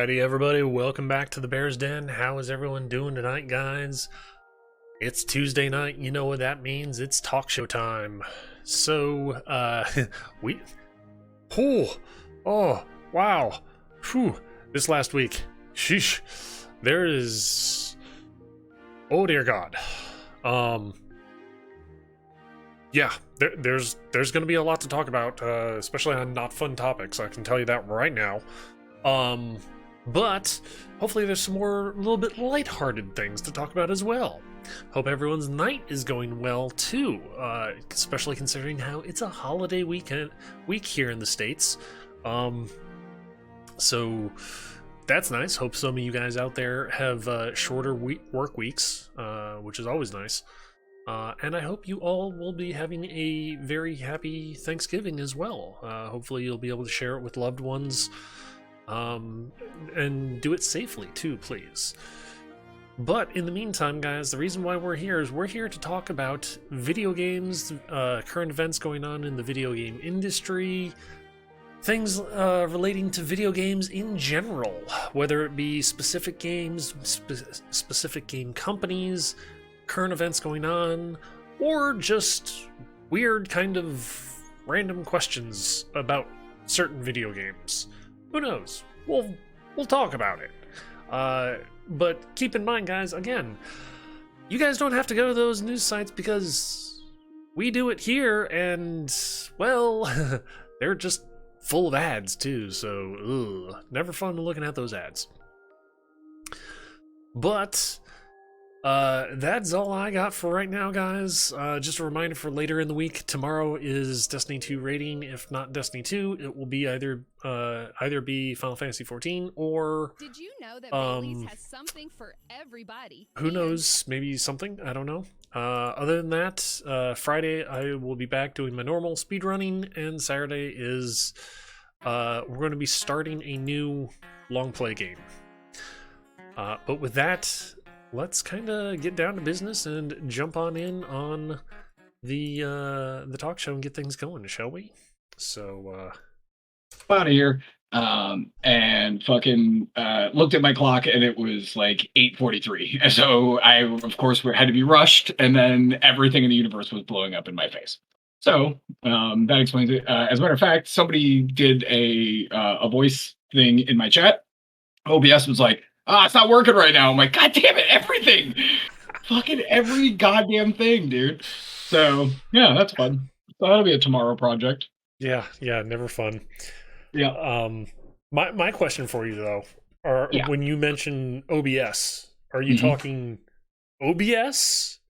Alrighty, everybody, welcome back to the Bears Den. How is everyone doing tonight, guys? It's Tuesday night. You know what that means. It's talk show time. So, we... Oh, oh, wow. Whew. This last week. Sheesh. There is... Oh, dear God. Yeah, there's going to be a lot to talk about, especially on not fun topics. I can tell you that right now. But hopefully there's some more little bit lighthearted things to talk about as well. Hope everyone's night is going well too, especially considering how it's a holiday week here in the States. So that's nice. Hope some of you guys out there have shorter work weeks, which is always nice. And I hope you all will be having a very happy Thanksgiving as well. Hopefully you'll be able to share it with loved ones. And do it safely too, please. But in the meantime, guys, the reason why we're here is we're here to talk about video games, current events going on in the video game industry, things relating to video games in general, whether it be specific games, specific game companies, current events going on, or just weird kind of random questions about certain video games. Who knows? We'll talk about it. But keep in mind, guys, again, you guys don't have to go to those news sites because we do it here, and, well, they're just full of ads, too, so, never fun looking at those ads. But that's all I got for right now, guys. Just a reminder for later in the week, tomorrow is Destiny 2 rating. If not Destiny 2, it will be either be Final Fantasy 14 or... Did you know that Bailey's has something for everybody? Who knows? Maybe something? I don't know. Other than that, Friday I will be back doing my normal speedrunning, and Saturday is... we're going to be starting a new long play game. But with that... let's kind of get down to business and jump on in on the talk show and get things going, shall we? So, out of here, and fucking looked at my clock, and it was like 8:43. And so I, of course, had to be rushed, and then everything in the universe was blowing up in my face. So that explains it. As a matter of fact, somebody did a voice thing in my chat. OBS was like, it's not working right now. I'm like, God damn it, everything. Fucking every goddamn thing, dude. So, yeah, that's fun. So that'll be a tomorrow project. Yeah, never fun. Yeah. My question for you, though, when you mention OBS, are you talking OBS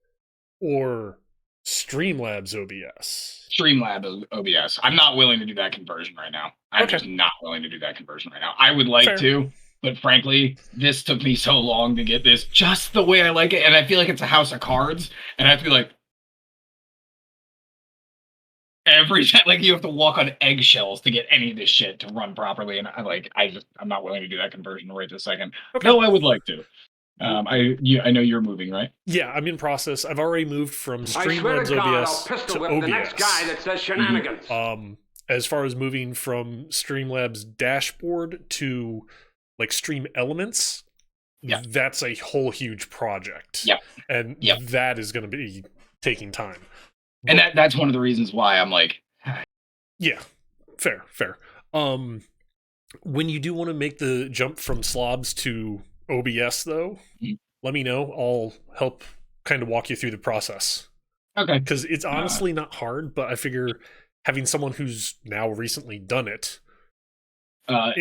or Streamlabs OBS? Streamlabs OBS. I'm not willing to do that conversion right now. I'm just not willing to do that conversion right now. I would like to. But frankly, this took me so long to get this just the way I like it. And I feel like it's a house of cards. And I feel like every time, like, you have to walk on eggshells to get any of this shit to run properly. And I'm not willing to do that conversion right this second. Okay. No, I would like to. I know you're moving, right? Yeah, I'm in process. I've already moved from Streamlabs OBS to OBS. The next guy that says shenanigans. As far as moving from Streamlabs dashboard to like Stream Elements, that's a whole huge project. And that is going to be taking time. And that's one of the reasons why I'm like... Yeah, fair. When you do want to make the jump from slobs to OBS, though, let me know. I'll help kind of walk you through the process. Okay. Because it's honestly not hard, but I figure having someone who's now recently done it,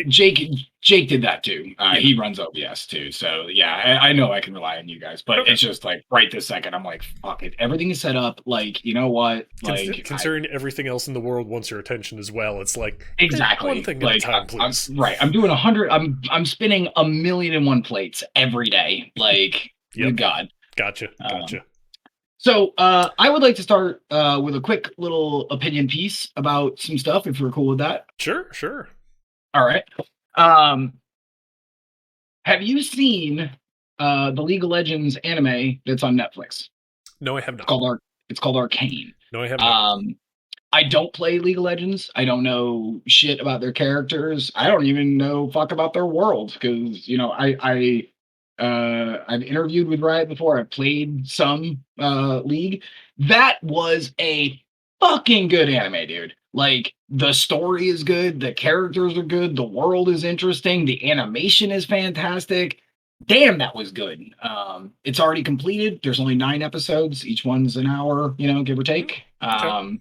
Jake did that too. He runs OBS too. So yeah, I know I can rely on you guys, but it's just like right this second, I'm like, fuck it. Everything is set up. Like, you know what? Like, considering everything else in the world wants your attention as well, it's like exactly one thing at a time, please. I'm doing 100. I'm spinning 1,000,001 plates every day. Like, good God. Gotcha. So I would like to start with a quick little opinion piece about some stuff, if you're cool with that. Sure. All right. Have you seen the League of Legends anime that's on Netflix? No, I have not. It's called Arcane. No, I have not. I don't play League of Legends. I don't know shit about their characters. I don't even know fuck about their world because I've interviewed with Riot before. I've played some League. That was a fucking good anime, dude. Like the story is good, the characters are good, the world is interesting, the animation is fantastic. Damn, that was good. It's already completed. There's only 9 episodes. Each one's an hour, give or take. Okay.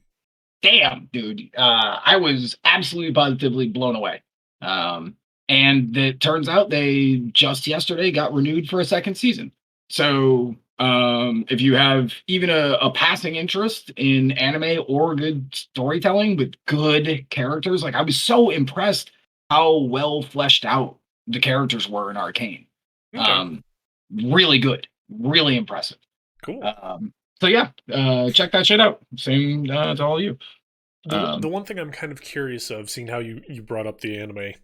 Damn, dude. I was absolutely positively blown away. And it turns out they just yesterday got renewed for a second season. So if you have even a passing interest in anime or good storytelling with good characters, like I was so impressed how well fleshed out the characters were in Arcane. Okay. Really good, really impressive. Cool. So yeah, check that shit out. Same to all of you. The one thing I'm kind of curious of, seeing how you brought up the anime,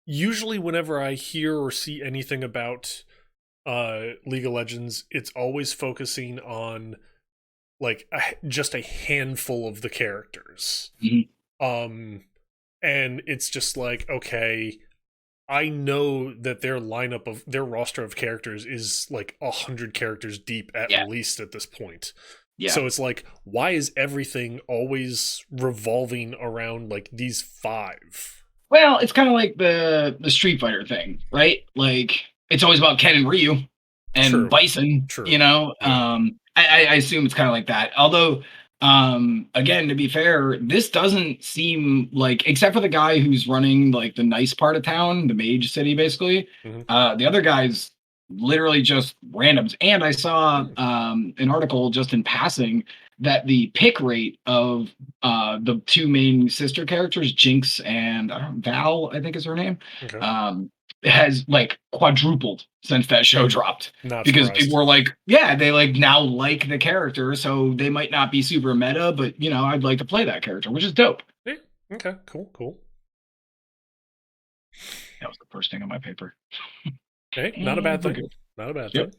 usually whenever I hear or see anything about League of Legends, it's always focusing on like just a handful of the characters. Mm-hmm. And it's just like, okay, I know that their lineup of their roster of characters is like 100 characters deep at least at this point. Yeah. So it's like, why is everything always revolving around like these 5? Well, it's kind of like the Street Fighter thing, right? Like it's always about Ken and Ryu and True. Bison. True. Yeah. I assume it's kind of like that. Although, again, to be fair, this doesn't seem like, except for the guy who's running like the nice part of town, the Mage City, basically. Mm-hmm. The other guys literally just randoms. And I saw an article just in passing that the pick rate of the 2 main sister characters, Jinx and Val, I think is her name, Okay. has like quadrupled since that show dropped. Not because surprised. people were like, yeah, they like now like the character, so they might not be super meta, but I'd like to play that character, which is dope. Yeah. Okay. Cool. That was the first thing on my paper. Hey, not a bad thing. Not a bad thing.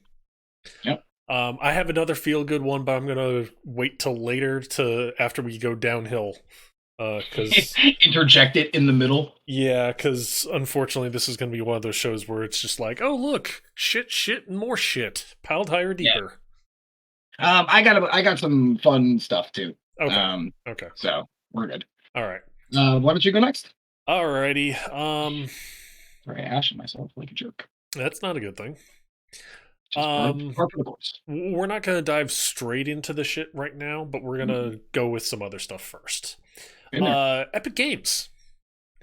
Yep. I have another feel good one, but I'm gonna wait till later after we go downhill. Because interject it in the middle. Yeah, because unfortunately, this is gonna be one of those shows where it's just like, oh look, shit, and more shit, piled higher, deeper. Yeah. I got some fun stuff too. Okay. Okay. So we're good. All right. Why don't you go next? Alrighty. Sorry, I ashing myself like a jerk. That's not a good thing. Par for the course. We're not going to dive straight into the shit right now, but we're going to go with some other stuff first. Epic Games.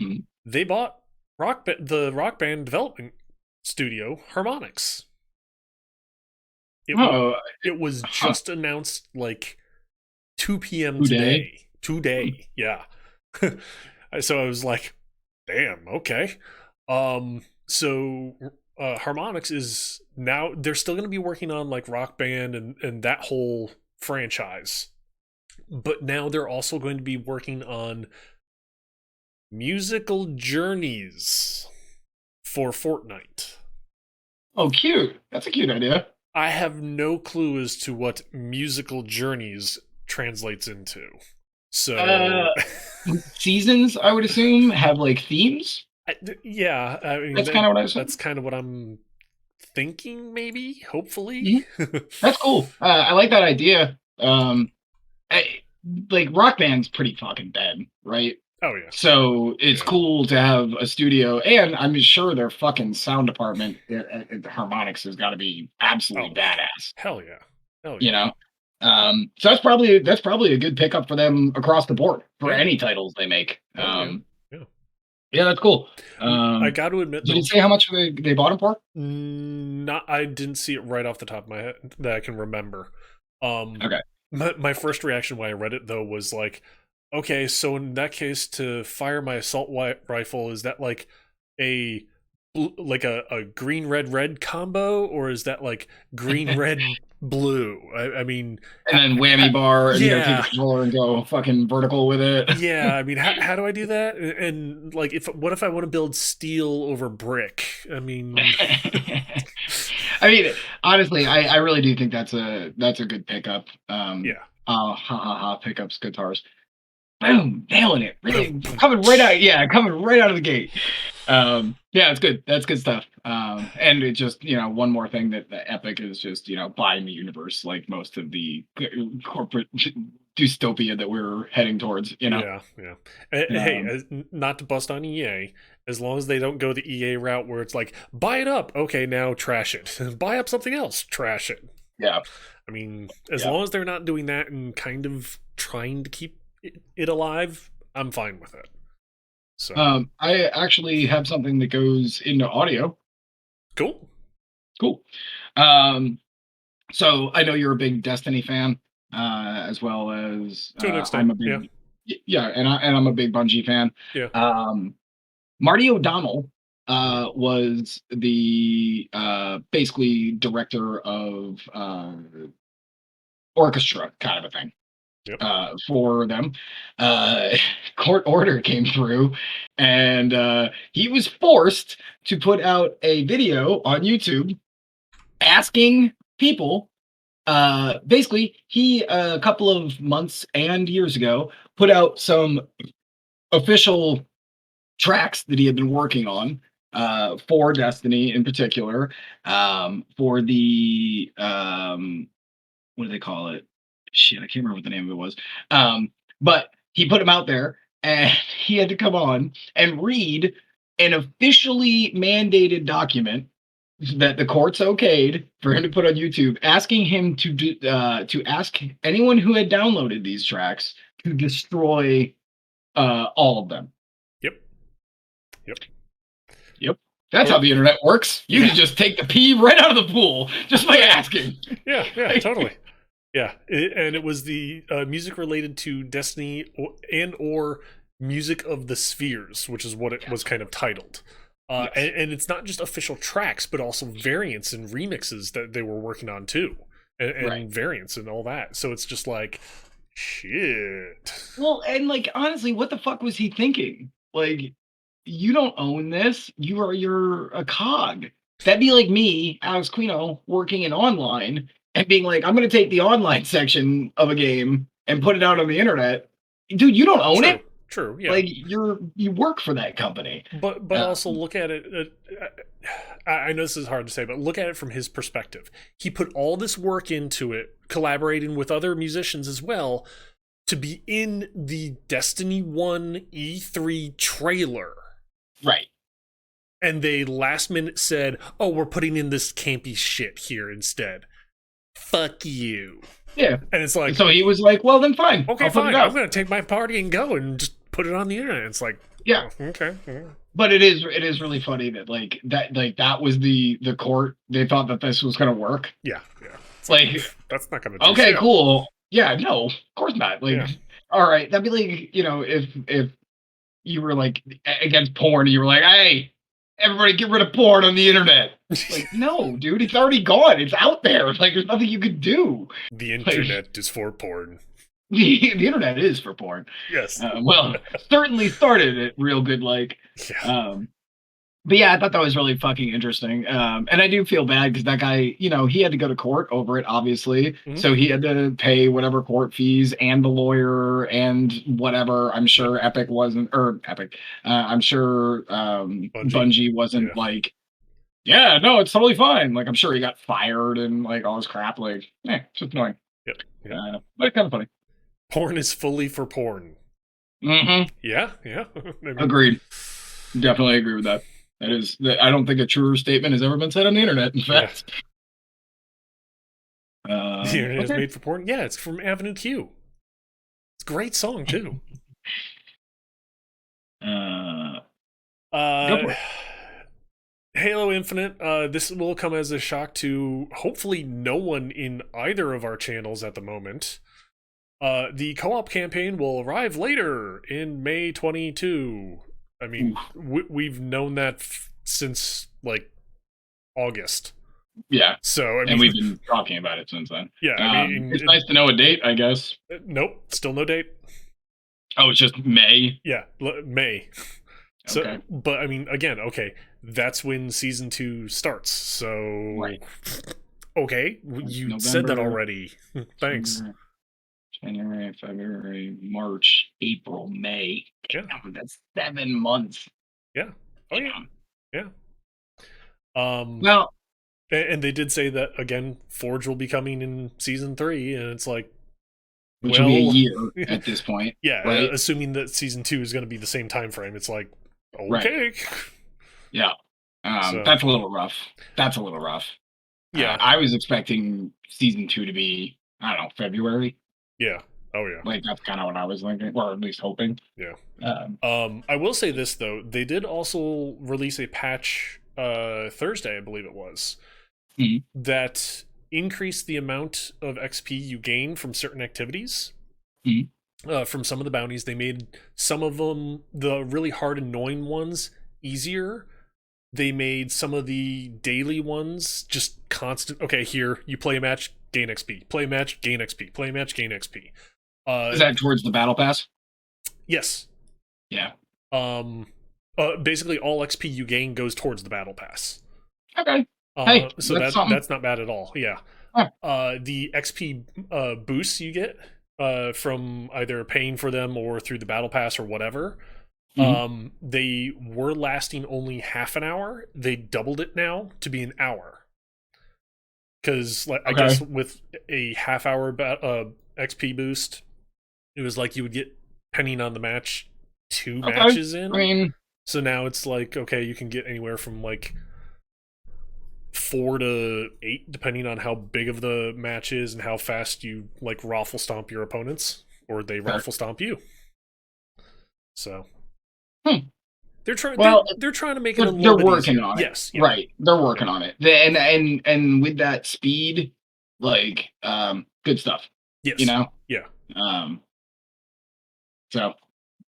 Mm-hmm. They bought the Rock Band development studio, Harmonix. It was just announced like 2 p.m. Today. Yeah. So I was like, damn, okay. So Harmonix is now, they're still going to be working on like Rock Band and that whole franchise, but now they're also going to be working on musical journeys for Fortnite. Oh, cute. That's a cute idea. I have no clue as to what musical journeys translates into. So seasons, I would assume, have like themes. Yeah, I mean, that's kind of what I said. That's kind of what I'm thinking, maybe, hopefully. Mm-hmm. That's cool. I like that idea. Like Rock Band's pretty fucking dead, right? Oh yeah. So it's cool to have a studio, and I'm sure their fucking sound department at Harmonix has got to be absolutely badass. Hell yeah. So that's probably a good pickup for them across the board for any titles they make. Yeah, that's cool. I got to admit, did you say how much they bought them for? I didn't see it right off the top of my head that I can remember. Okay. My first reaction when I read it though was like, okay, so in that case, to fire my assault rifle, is that like a green red combo, or is that like green red blue? I mean, and then whammy bar, and you gotta take the controller and go fucking vertical with it. Yeah, I mean, how do I do that? And like, what if I want to build steel over brick? I mean, honestly, I really do think that's a good pickup. Ha ha ha! Pickups, guitars. Boom, nailing it. Really coming right out. Yeah, coming right out of the gate. Yeah, it's good. That's good stuff. And it just, one more thing that the Epic is just, buying the universe, like most of the corporate dystopia that we're heading towards. Yeah, yeah. Hey, Um, not to bust on EA, as long as they don't go the EA route where it's like, buy it up, okay, now trash it. Buy up something else, trash it. yeah, I mean, as yeah. long as they're not doing that and kind of trying to keep it alive, I'm fine with it. So I actually have something that goes into audio. cool. Cool. Um, so I know you're a big Destiny fan, as well as To an extent, I'm a yeah, big, yeah, and I'm a big Bungie fan. yeah. Marty O'Donnell was the basically director of orchestra kind of a thing Yep. for them. Uh, court order came through, and he was forced to put out a video on YouTube asking people. Basically, he a couple of months and years ago put out some official tracks that he had been working on for Destiny in particular, for the what do they call it? Shit, I can't remember what the name of it was. But he put them out there, and he had to come on and read an officially mandated document that the courts okayed for him to put on YouTube, asking him to ask anyone who had downloaded these tracks to destroy all of them. Yep. Yep. Yep. That's how the internet works. You can just take the pee right out of the pool just by asking. Yeah, yeah, totally. Yeah, and it was the music related to Destiny or Music of the Spheres, which is what it was kind of titled. Yes. And it's not just official tracks, but also variants and remixes that they were working on too, and Right. variants and all that. So it's just like, shit. Well, and like honestly, what the fuck was he thinking? Like, you don't own this. You're a cog. That'd be like me, Alex Quino, working in online and being like, I'm gonna take the online section of a game and put it out on the internet. Dude, you don't own True, it. true, yeah. Like you work for that company. But also look at it. I know this is hard to say, but look at it from his perspective. He put all this work into it, collaborating with other musicians as well, to be in the Destiny 1 E3 trailer. Right. And they last minute said, "Oh, we're putting in this campy shit here instead." Fuck you. Yeah. And it's like, so he was like, well then fine. Okay, I'll put fine. it out. I'm gonna take my party and go and just put it on the internet. It's like, yeah. Oh, okay. But it is really funny that that was the court. They thought that this was gonna work. Yeah, yeah. It's like that's not gonna do okay, shit. cool. Yeah, no, of course not. Like, all right, that'd be like, if you were like against porn and you were like, hey, everybody get rid of porn on the internet. Like, no, dude, it's already gone. It's out there. Like, there's nothing you could do. The internet is for porn. The internet is for porn. Yes. Well, certainly started it real good. Like, yeah. But yeah, I thought that was really fucking interesting. And I do feel bad because that guy, he had to go to court over it, obviously. Mm-hmm. So he had to pay whatever court fees and the lawyer and whatever. I'm sure Epic wasn't, or Epic. I'm sure Bungie wasn't like, yeah, no, it's totally fine. Like, I'm sure he got fired and like all this crap. Like, it's just annoying. Yep. But it's kind of funny. Porn is fully for porn. Mm-hmm. Yeah, yeah. Agreed. Definitely agree with that. I don't think a truer statement has ever been said on the internet, in fact. The internet is made for porn? Yeah, it's from Avenue Q. It's a great song, too. Go for it. Halo Infinite, this will come as a shock to hopefully no one in either of our channels at the moment. The co-op campaign will arrive later in May 22. I mean, we've known that since, like, August. Yeah. So, I mean, and we've been talking about it since then. Yeah, I mean... it's nice to know a date, I guess. Nope, still no date. Oh, it's just May? Yeah, May. So, okay. But, I mean, again, okay, that's when Season 2 starts, so... Right. Okay, you said that already. Thanks. January, February, March, April, May. Yeah. Damn, that's 7 months. Yeah. Oh Damn. yeah. Well, and they did say that again. Forge will be coming in season 3, and it's like, which will be a well, year at this point. yeah. Right. Assuming that season 2 is going to be the same time frame, it's like, Right. okay. Yeah. So, that's a little rough. That's a little rough. yeah. I was expecting season 2 to be, I don't know, February. Yeah. Oh yeah. Like that's kind of what I was thinking, or at least hoping. Yeah. Um, I will say this though, they did also release a patch Thursday, I believe it was, Mhm. that increased the amount of XP you gain from certain activities. Mhm. From some of the bounties, they made some of them, the really hard, annoying ones, easier. They made some of the daily ones just constant. Okay, here you play a match, gain XP. Play a match, gain XP. Play a match, gain XP. Is that towards the battle pass? Yes. Yeah. Basically, all XP you gain goes towards the battle pass. Okay. Hey, so that's not bad at all. Yeah. Huh. The XP boosts you get from either paying for them or through the battle pass or whatever. They were lasting only half an hour. They doubled it now to be an hour. Because I guess with a half hour XP boost, it was like you would get, depending on the match, 2 matches in. I mean, so now it's like, okay, you can get anywhere from like 4 to 8, depending on how big of the match is and how fast you like raffle stomp your opponents, or they raffle stomp you. So they're trying. Well, they're trying to make it a little they're bit working easier. on it. Yes, yeah. Right. They're working on it. And with that speed, like, good stuff. Yes. You know. Yeah. So,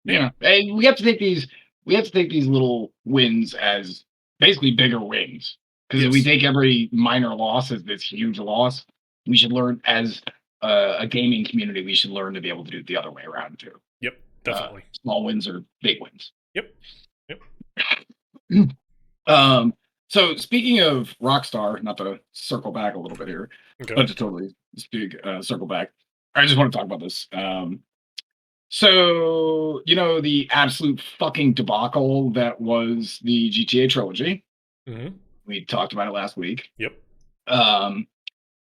you know, and we have to take these little wins as basically bigger wins. Because if we take every minor loss as this huge loss, we should learn as a gaming community, we should learn to be able to do it the other way around too. Yep, definitely. Small wins are big wins. Yep. So speaking of Rockstar, not to circle back a little bit here, but to totally circle back, I just want to talk about this. So, you know, the absolute fucking debacle that was the GTA trilogy. We talked about it last week. Yep.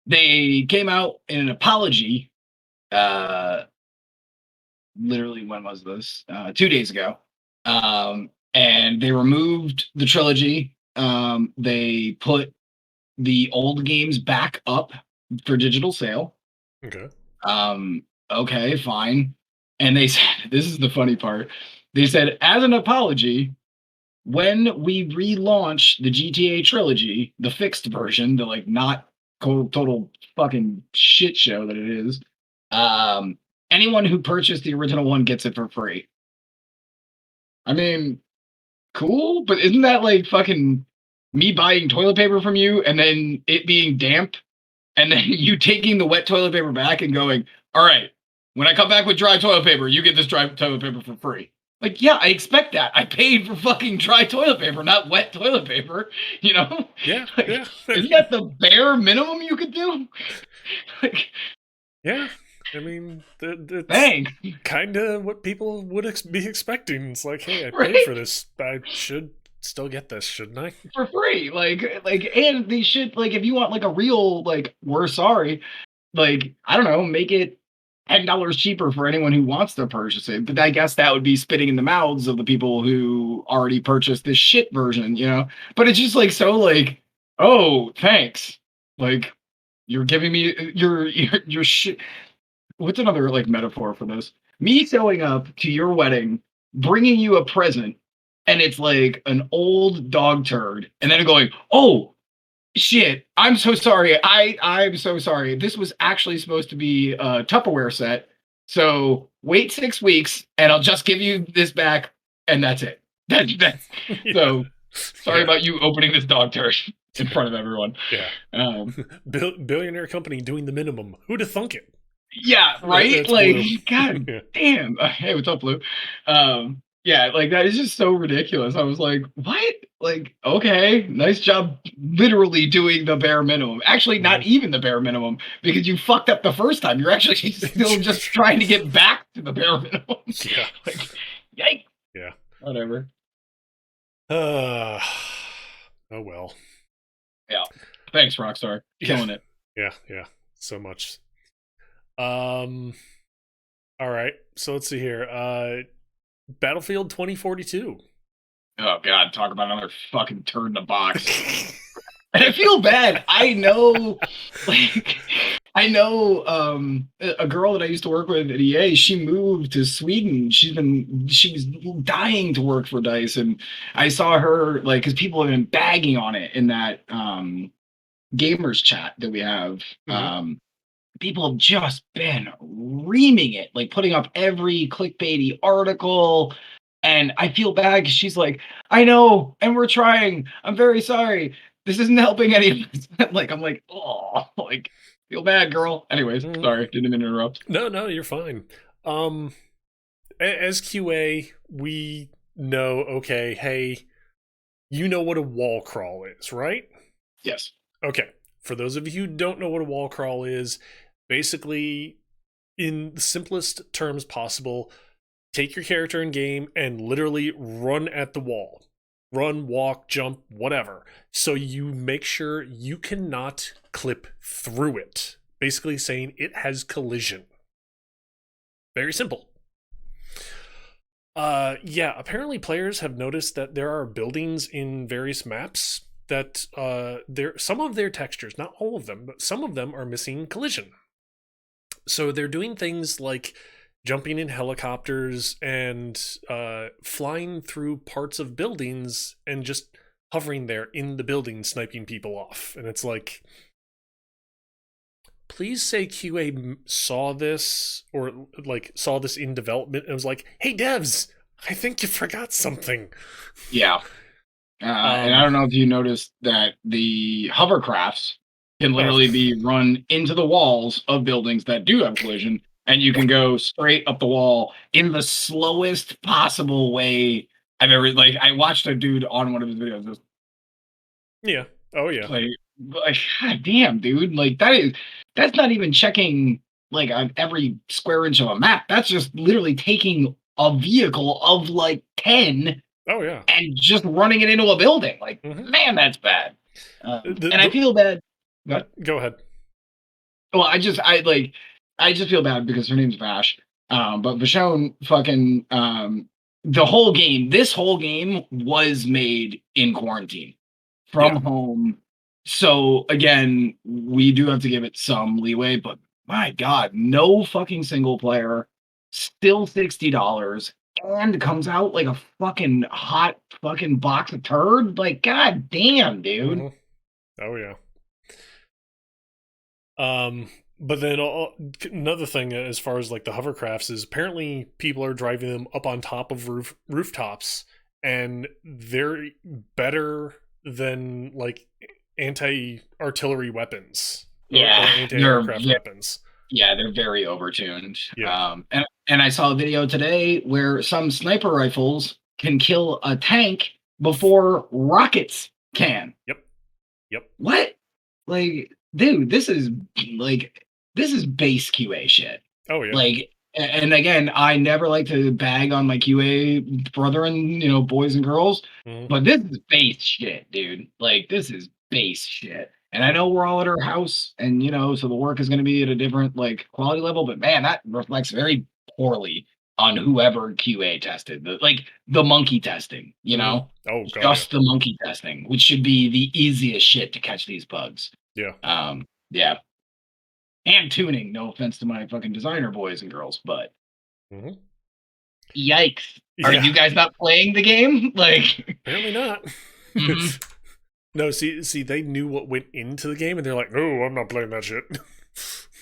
They came out in an apology. Literally, when was this? 2 days ago. And they removed the trilogy. They put the old games back up for digital sale. Okay. Okay, fine. And they said, this is the funny part. They said, as an apology, when we relaunch the GTA trilogy, the fixed version, the like not total fucking shit show that it is, anyone who purchased the original one gets it for free. I mean, cool, but isn't that like fucking me buying toilet paper from you and then it being damp and then you taking the wet toilet paper back and going, all right, when I come back with dry toilet paper, you get this dry toilet paper for free. Like, yeah, I expect that. I paid for fucking dry toilet paper, not wet toilet paper, you know? Yeah, like, yeah. Isn't that the bare minimum you could do? Like, yeah. I mean, thanks. Kind of what people would be expecting. It's like, hey, I paid for this. I should still get this, shouldn't I? For free. Like, and they should, like, if you want, like, a real, like, we're sorry, like, I don't know, make it $10 cheaper for anyone who wants to purchase it. But I guess that would be spitting in the mouths of the people who already purchased this shit version, you know? But it's just, like, so, like, oh, thanks. Like, you're giving me your shit. What's another like metaphor for this? Me showing up to your wedding, bringing you a present, and it's like an old dog turd, and then going, "Oh shit, I'm so sorry. I'm so sorry. This was actually supposed to be a Tupperware set. So wait 6 weeks, and I'll just give you this back, and that's it. That's Yeah. So sorry about you opening this dog turd in front of everyone. Yeah. Billionaire company doing the minimum. Who'd have thunk it? Yeah, right? That's like, Blue. God damn. Hey, what's up, Blue? Yeah, like that is just so ridiculous. I was like, what? Like, okay, nice job literally doing the bare minimum. Actually, not even the bare minimum, because you fucked up the first time. You're actually still just trying to get back to the bare minimum. Yeah. Like, yikes. Yeah. Whatever. Oh well. Yeah. Thanks, Rockstar. Killing it. Yeah, so much. All right, so let's see here. Battlefield 2042. Oh god, talk about another fucking turd in the box. And I feel bad. I know, like, a girl that I used to work with at EA, she moved to Sweden. She's dying to work for DICE. And I saw her, like, because people have been bagging on it in that gamers chat that we have. People have just been reaming it, like putting up every clickbaity article. And I feel bad because she's like, I know, and we're trying. I'm very sorry. This isn't helping any of us. Like, I'm like, oh, like, feel bad, girl. Anyways, sorry, didn't mean to interrupt. No, you're fine. As QA, we know, okay, hey, you know what a wall crawl is, right? Yes. Okay. For those of you who don't know what a wall crawl is, basically, in the simplest terms possible, take your character in game and literally run at the wall. Run, walk, jump, whatever. So you make sure you cannot clip through it. Basically saying it has collision. Very simple. Yeah, apparently players have noticed that there are buildings in various maps that some of their textures, not all of them, but some of them are missing collision. So they're doing things like jumping in helicopters and flying through parts of buildings and just hovering there in the building, sniping people off. And it's like, please say QA saw this or like saw this in development and was like, hey devs, I think you forgot something. Yeah. And I don't know if you noticed that the hovercrafts can literally be run into the walls of buildings that do have collision, and you can go straight up the wall in the slowest possible way I've ever. Like, I watched a dude on one of his videos. Yeah. Oh yeah. Like, god damn, dude. Like, that's not even checking like on every square inch of a map. That's just literally taking a vehicle of like 10. Oh yeah. And just running it into a building. Like, man, that's bad. And I feel bad. Go ahead. Well, I just feel bad because her name's Vash. But Vashon fucking this whole game was made in quarantine from home. So again, we do have to give it some leeway, but my God, no fucking single player, still $60, and comes out like a fucking hot fucking box of turd. Like, god damn, dude. Oh yeah. But then another thing as far as like the hovercrafts is apparently people are driving them up on top of rooftops, and they're better than like anti-artillery weapons. Yeah, or anti-aircraft weapons. Yeah, they're very overtuned. Yeah. And I saw a video today where some sniper rifles can kill a tank before rockets can. Yep. What? Like, dude, this is base QA shit. Oh yeah. Like, and again, I never like to bag on my QA brethren, boys and girls, but this is base shit, dude. Like, this is base shit. And I know we're all at our house, and so the work is going to be at a different like quality level. But man, that reflects very poorly on whoever QA tested the monkey testing. Oh, God, just the monkey testing, which should be the easiest shit to catch these bugs. Yeah. Yeah. And tuning. No offense to my fucking designer boys and girls, but yikes! Are you guys not playing the game? Like, apparently not. No, see, they knew what went into the game, and they're like, "No, I'm not playing that shit."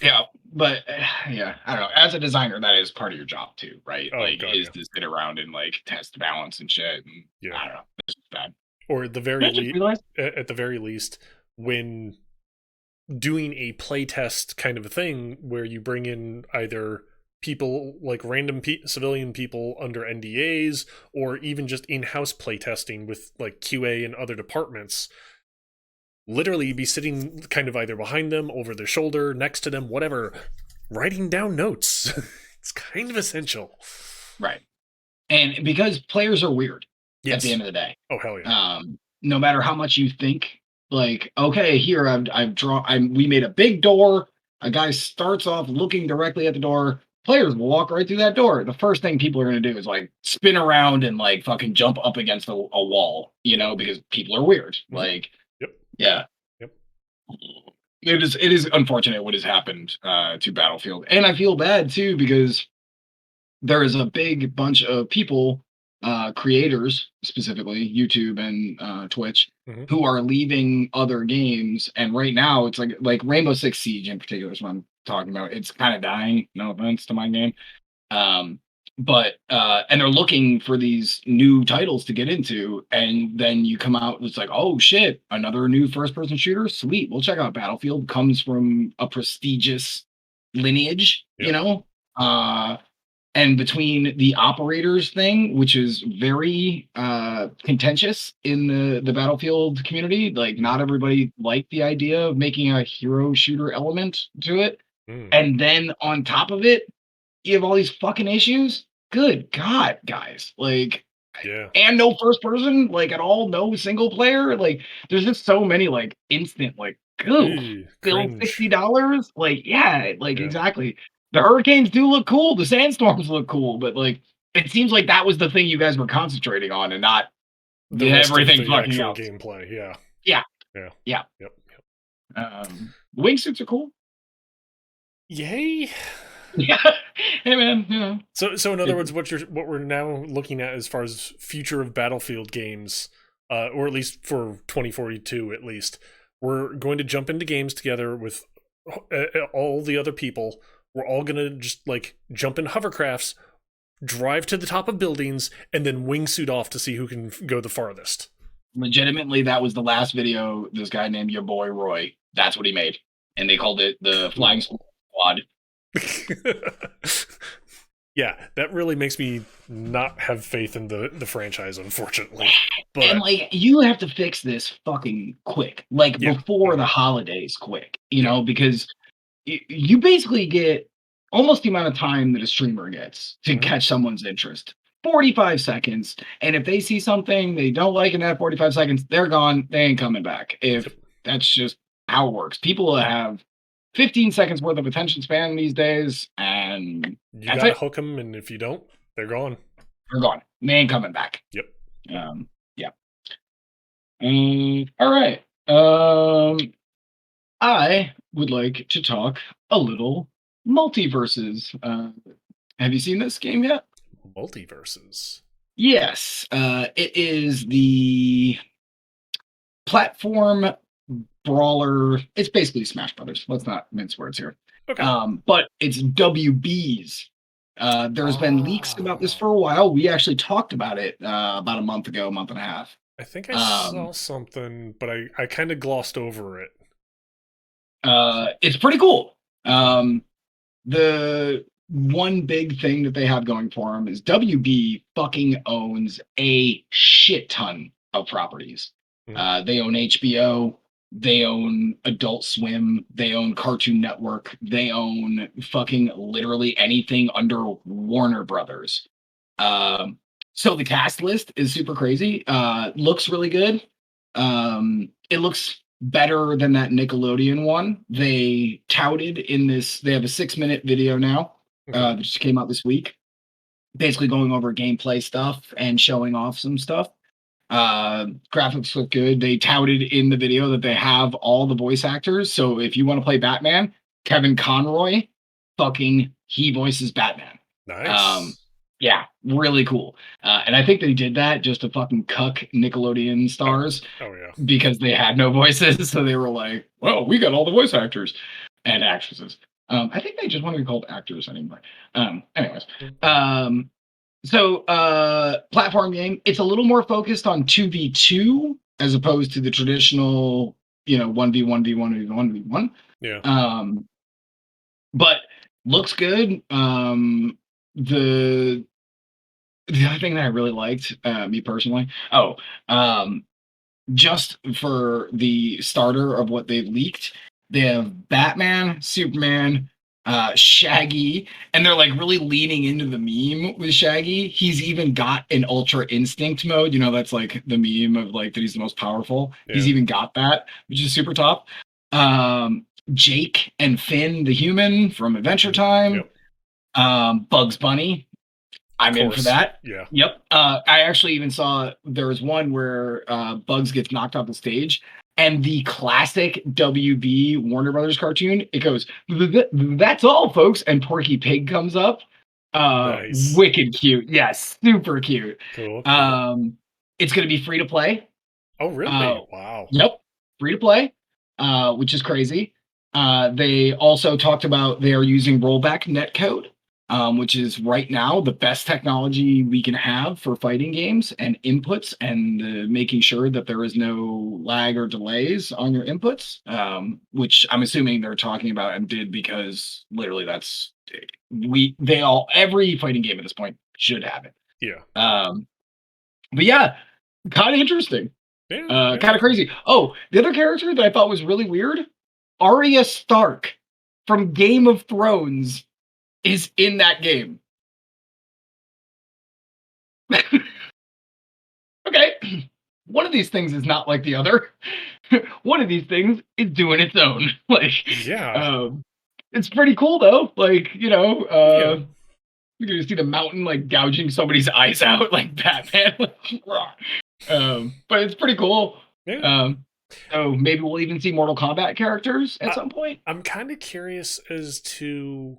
Yeah, but yeah, I don't know. As a designer, that is part of your job too, right? Oh, like, God, to sit around and like test balance and shit. And, I don't know. This is bad. Or at the very least, when doing a playtest kind of a thing, where you bring in either people like random civilian people under NDAs, or even just in-house playtesting with like QA and other departments, literally be sitting kind of either behind them, over their shoulder, next to them, whatever, writing down notes. It's kind of essential. Right. And because players are weird at the end of the day. Oh, hell yeah. No matter how much you think, like, okay, here we made a big door. A guy starts off looking directly at the door. Players will walk right through that door. The first thing people are going to do is like spin around and like fucking jump up against a wall, because people are weird. Mm-hmm. Like, yep. Yeah. Yep. It is unfortunate what has happened to Battlefield. And I feel bad too, because there is a big bunch of people, creators specifically, YouTube and Twitch, who are leaving other games. And right now it's like Rainbow Six Siege in particular is what I'm talking about. It's kind of dying. No offense to my game. But and they're looking for these new titles to get into, and then you come out and it's like, oh shit, another new first person shooter, sweet, we'll check out Battlefield. Comes from a prestigious lineage. And between the operators thing, which is very contentious in the Battlefield community, like not everybody liked the idea of making a hero shooter element to it, and then on top of it you have all these fucking issues. Good God, guys. Like, and no first person, like at all, no single player. Like, there's just so many like instant, like, bill $60. Like, yeah, like exactly. The hurricanes do look cool, the sandstorms look cool, but like it seems like that was the thing you guys were concentrating on and not the rest everything of the fucking actual else. Gameplay. Yeah. Yep. Wingsuits are cool. Yay. Yeah. Hey man, So in other words, what we're now looking at as far as future of Battlefield games, or at least for 2042 at least, we're going to jump into games together with all the other people. We're all going to just like jump in hovercrafts, drive to the top of buildings, and then wingsuit off to see who can go the farthest. Legitimately, that was the last video. This guy named your boy Roy, that's what he made, and they called it the Flying Squad. Yeah, that really makes me not have faith in the franchise, unfortunately. But, and like, you have to fix this fucking quick, like before the holidays, quick, because you basically get almost the amount of time that a streamer gets to catch someone's interest. 45 seconds, and if they see something they don't like in that 45 seconds, they're gone. They ain't coming back. If that's just how it works. People have 15 seconds worth of attention span these days, and you gotta hook them, and if you don't, they're gone. They're gone. They ain't coming back. Yep. Yeah. All right. I would like to talk a little multiverses. Have you seen this game yet? Multiverses. Yes. It is the platform brawler. It's basically Smash Brothers. Let's not mince words here. Okay. But it's WB's. There's been leaks about this for a while. We actually talked about it about a month ago, month and a half. I think I saw something, but I kind of glossed over it. It's pretty cool. The one big thing that they have going for them is WB fucking owns a shit ton of properties. They own HBO, they own Adult Swim, they own Cartoon Network, they own fucking literally anything under Warner Brothers. So the cast list is super crazy. Looks really good. It looks better than that Nickelodeon one. They touted in this, they have a 6-minute video now that just came out this week, basically going over gameplay stuff and showing off some stuff. Graphics look good. They touted in the video that they have all the voice actors. So if you want to play Batman, Kevin Conroy, he voices Batman. Nice. Yeah, really cool. And I think they did that just to fucking cuck Nickelodeon stars. Oh yeah. Because they had no voices. So they were like, well, we got all the voice actors and actresses. I think they just want to be called actors anymore. Anyways. So platform game, it's a little more focused on 2v2 as opposed to the traditional, 1v1v1v1v1. Yeah. But looks good. The other thing that I really liked, me personally, just for the starter of what they leaked, they have Batman, Superman, Shaggy, and they're like really leaning into the meme with Shaggy. He's even got an Ultra Instinct mode. You know, that's like the meme of like that he's the most powerful. He's Yeah. even got that, which is super top. Jake and Finn, the human from Adventure Time. Yep. Bugs Bunny. I'm in for that. Yeah. Yep. I actually even saw there was one where Bugs gets knocked off the stage, and the classic WB Warner Brothers cartoon, it goes, "That's all, folks," and Porky Pig comes up. Nice. Wicked cute. Yes, super cute. Cool. It's gonna be free to play. Oh, really? Wow. Yep, free to play, which is crazy. They also talked about they are using rollback netcode, which is right now the best technology we can have for fighting games and inputs, and making sure that there is no lag or delays on your inputs. Which I'm assuming they're talking about and did because literally that's every fighting game at this point should have it. Yeah. But yeah, kind of interesting. Yeah. Kind of crazy. Oh, the other character that I thought was really weird, Arya Stark from Game of Thrones is in that game. Okay. One of these things is not like the other. One of these things is doing its own. Yeah. It's pretty cool though. Like, Yeah. you're gonna see the mountain like gouging somebody's eyes out like Batman. But it's pretty cool. Yeah. So maybe we'll even see Mortal Kombat characters at some point. I'm kind of curious as to,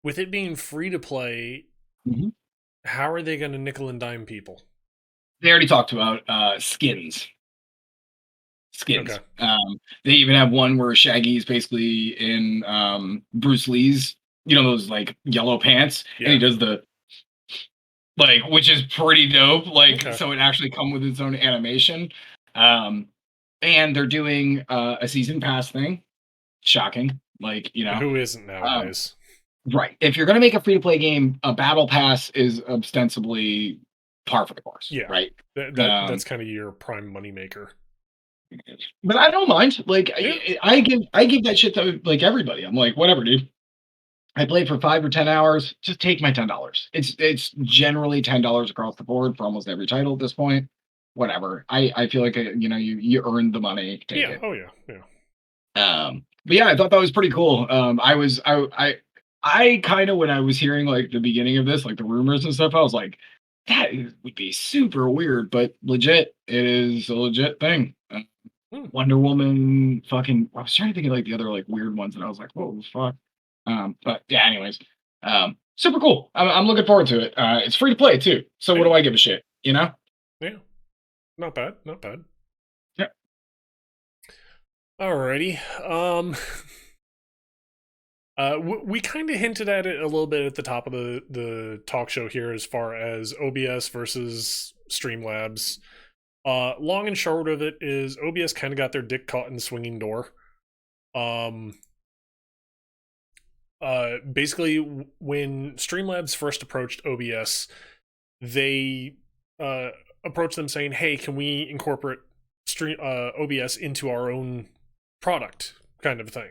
with it being free to play, how are they going to nickel and dime people? They already talked about skins. Okay. They even have one where Shaggy's basically in Bruce Lee's, those like yellow pants, and he does the which is pretty dope. So it actually come with its own animation. And they're doing a season pass thing. Shocking. Who isn't nowadays? Right. If you're gonna make a free to play game, a battle pass is ostensibly par for the course. Yeah. Right. That's kind of your prime moneymaker. But I don't mind. I give that shit to like everybody. I'm like, whatever, dude. I played for 5 or 10 hours. Just take my $10. It's generally $10 across the board for almost every title at this point. Whatever. I feel like you earned the money. Take it. Oh yeah. But yeah, I thought that was pretty cool. I kind of, when I was hearing like the beginning of this, like the rumors and stuff, I was like, would be super weird, but legit. It is a legit thing. Wonder Woman, fucking. I was trying to think of like the other like weird ones, and I was like, whoa, fuck. But yeah, anyways, super cool. I'm looking forward to it. It's free to play too, so what do I give a shit? Yeah, not bad. Yeah. Alrighty. We kind of hinted at it a little bit at the top of the talk show here, as far as OBS versus Streamlabs. Long and short of it is OBS kind of got their dick caught in the swinging door. Basically, when Streamlabs first approached OBS, they approached them saying, "Hey, can we incorporate OBS into our own product?" kind of thing.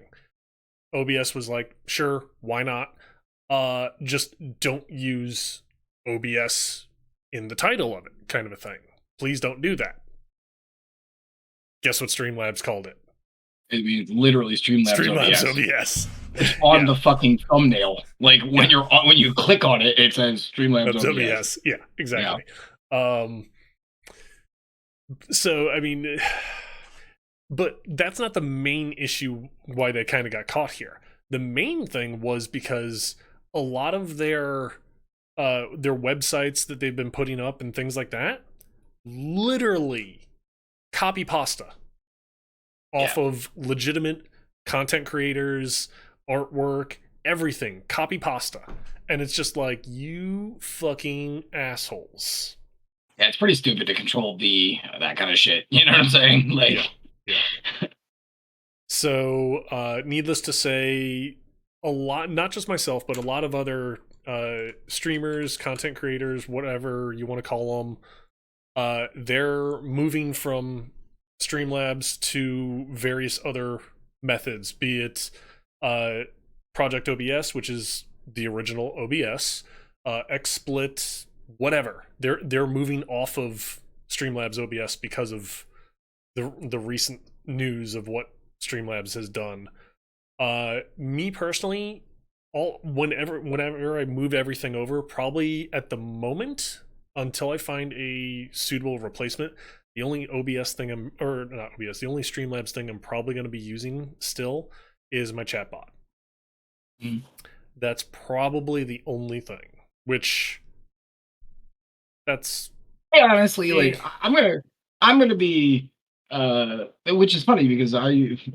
OBS was like, "Sure, why not? Just don't use OBS in the title of it," kind of a thing. Please don't do that. Guess what Streamlabs called it? I mean, literally Streamlabs OBS. It's on the fucking thumbnail. Like when you click on it, it says Streamlabs OBS. Yeah, exactly. Yeah. So I mean, but that's not the main issue why they kind of got caught here. The main thing was because a lot of their websites that they've been putting up and things like that, literally copy pasta off of legitimate content creators, artwork, everything, copy pasta. And it's just like, you fucking assholes. Yeah, it's pretty stupid to control that kind of shit. You know what I'm saying? Like, yeah. So, needless to say, a lot, not just myself, but a lot of other streamers, content creators, whatever you want to call them, they're moving from Streamlabs to various other methods, be it Project OBS, which is the original OBS, XSplit, whatever. They're moving off of Streamlabs OBS because of the recent news of what Streamlabs has done. Me personally, whenever I move everything over, probably at the moment until I find a suitable replacement, the only OBS thing not OBS, the only Streamlabs thing I'm probably going to be using still is my chatbot. Mm. That's probably the only thing. Which that's honestly, like I'm gonna be which is funny because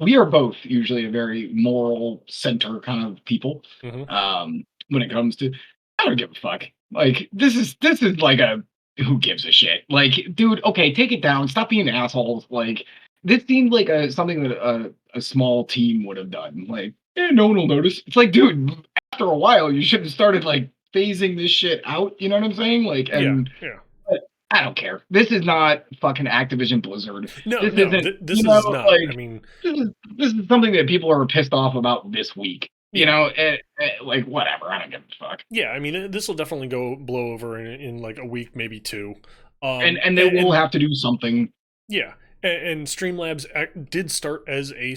we are both usually a very moral center kind of people. When it comes to, I don't give a fuck. Like this is like a who gives a shit. Like, dude, okay, take it down. Stop being assholes. Like this seemed like something that a small team would have done. Like, no one will notice. It's like, dude, after a while, you should have started like phasing this shit out. You know what I'm saying? Like, and yeah. I don't care. This is not fucking Activision Blizzard. No, this no, isn't. this is not. Like, I mean, this is something that people are pissed off about this week. You Yeah. know, like whatever. I don't give a fuck. yeah, I mean, this will definitely blow over in like a week, maybe two. And they will have to do something. Yeah, and Streamlabs did start as a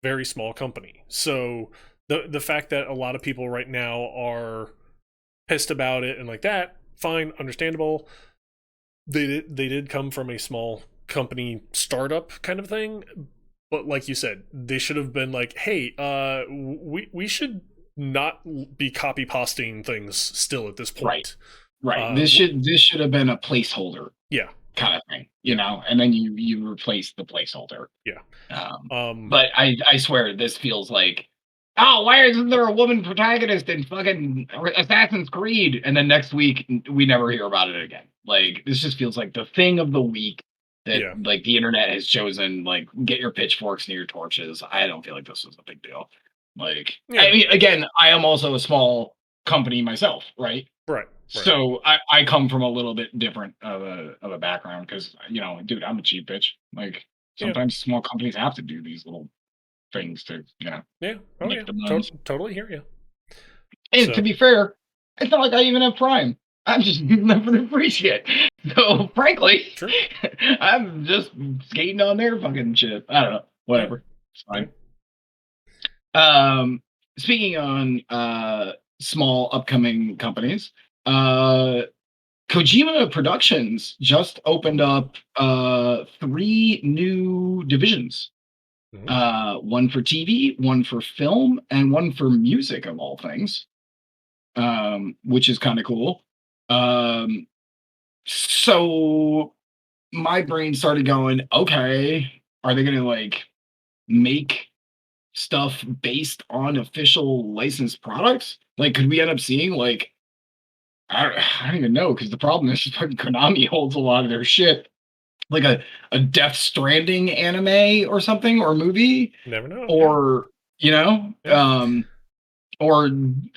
very small company. So the fact that a lot of people right now are pissed about it and like that, fine, understandable. They did come from a small company startup kind of thing, but like you said, they should have been like, hey, we should not be copy pasting things still at this point. Right. This should have been a placeholder. Yeah. Kind of thing, you know, and then you replace the placeholder. Yeah. But I swear this feels like, oh, why isn't there a woman protagonist in fucking Assassin's Creed? And then next week we never hear about it again. Like this just feels like the thing of the week that like the internet has chosen. Like, get your pitchforks and your torches. I don't feel like this was a big deal. Like, I mean, again, I am also a small company myself, right? Right. So I come from a little bit different of a background because, you know, dude, I'm a cheap bitch. Like sometimes small companies have to do these little things to, you know. Yeah. Oh yeah. Totally hear you. And to be fair, it's not like I even have Prime. I'm just using them for the free shit. So frankly, I'm just skating on their fucking shit. I don't know. Whatever. It's fine. Speaking on small upcoming companies, Kojima Productions just opened up 3 new divisions. One for TV, one for film, and one for music, of all things. Which is kind of cool. So my brain started going, okay, are they gonna like make stuff based on official licensed products? Like, could we end up seeing like, I don't even know, because the problem is fucking Konami holds a lot of their shit, like a Death Stranding anime or something, or movie. Never know. Or you know, or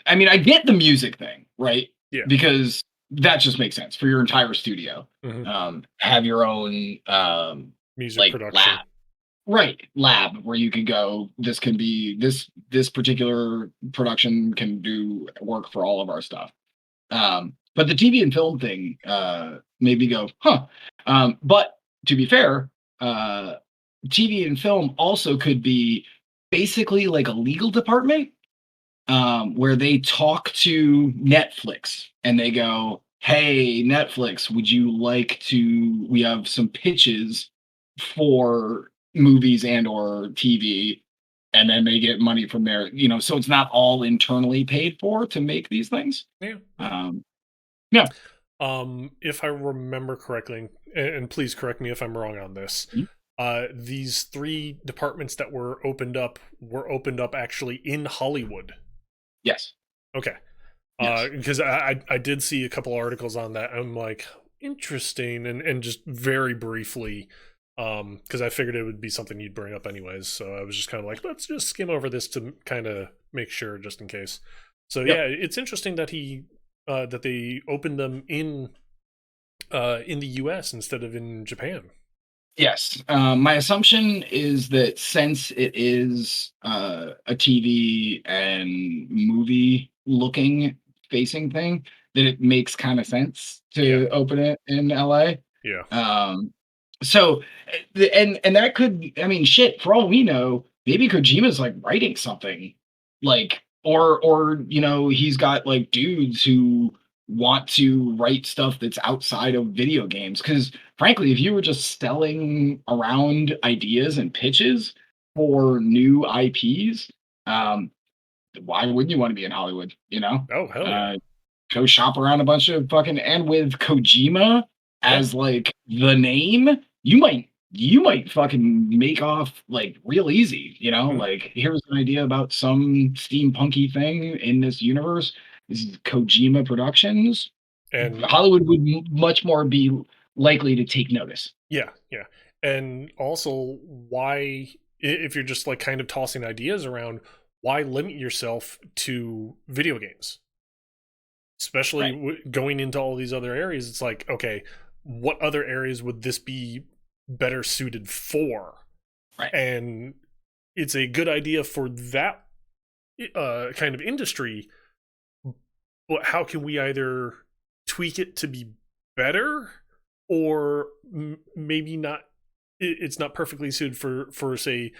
I mean, I get the music thing, right? Yeah. Because that just makes sense for your entire studio. Have your own music like production. Lab where you can go, this can be this particular production can do work for all of our stuff. But the TV and film thing made me go, huh. But to be fair, TV and film also could be basically like a legal department, where they talk to Netflix and they go, hey, Netflix, would you like to, we have some pitches for movies and or TV, and then they get money from there, you know, so it's not all internally paid for to make these things. If I remember correctly, and please correct me if I'm wrong on this, these 3 departments that were opened up actually in Hollywood. Yes. Okay. Because I did see a couple articles on that. I'm like, interesting, and just very briefly, because I figured it would be something you'd bring up anyways. So I was just kind of like, let's just skim over this to kind of make sure, just in case. So yeah, it's interesting that that they opened them in the U.S. instead of in Japan. Yes. My assumption is that since it is a TV and movie looking facing thing, that it makes kind of sense to open it in LA. Yeah. So and that could, I mean, shit, for all we know, maybe Kojima's like writing something like, or he's got like dudes who want to write stuff that's outside of video games. Because frankly, if you were just selling around ideas and pitches for new IPs, why wouldn't you want to be in Hollywood? Oh, hell yeah. Go shop around a bunch of fucking, and with Kojima as like the name, you might fucking make off like real easy, like here's an idea about some steampunky thing in this universe. This is Kojima Productions. And Hollywood would much more be likely to take notice. Yeah. And also, why, if you're just like kind of tossing ideas around, why limit yourself to video games? Especially going into all these other areas, it's like, okay, what other areas would this be better suited for? Right. And it's a good idea for that kind of industry, but how can we either tweak it to be better, or maybe not? It's not perfectly suited for say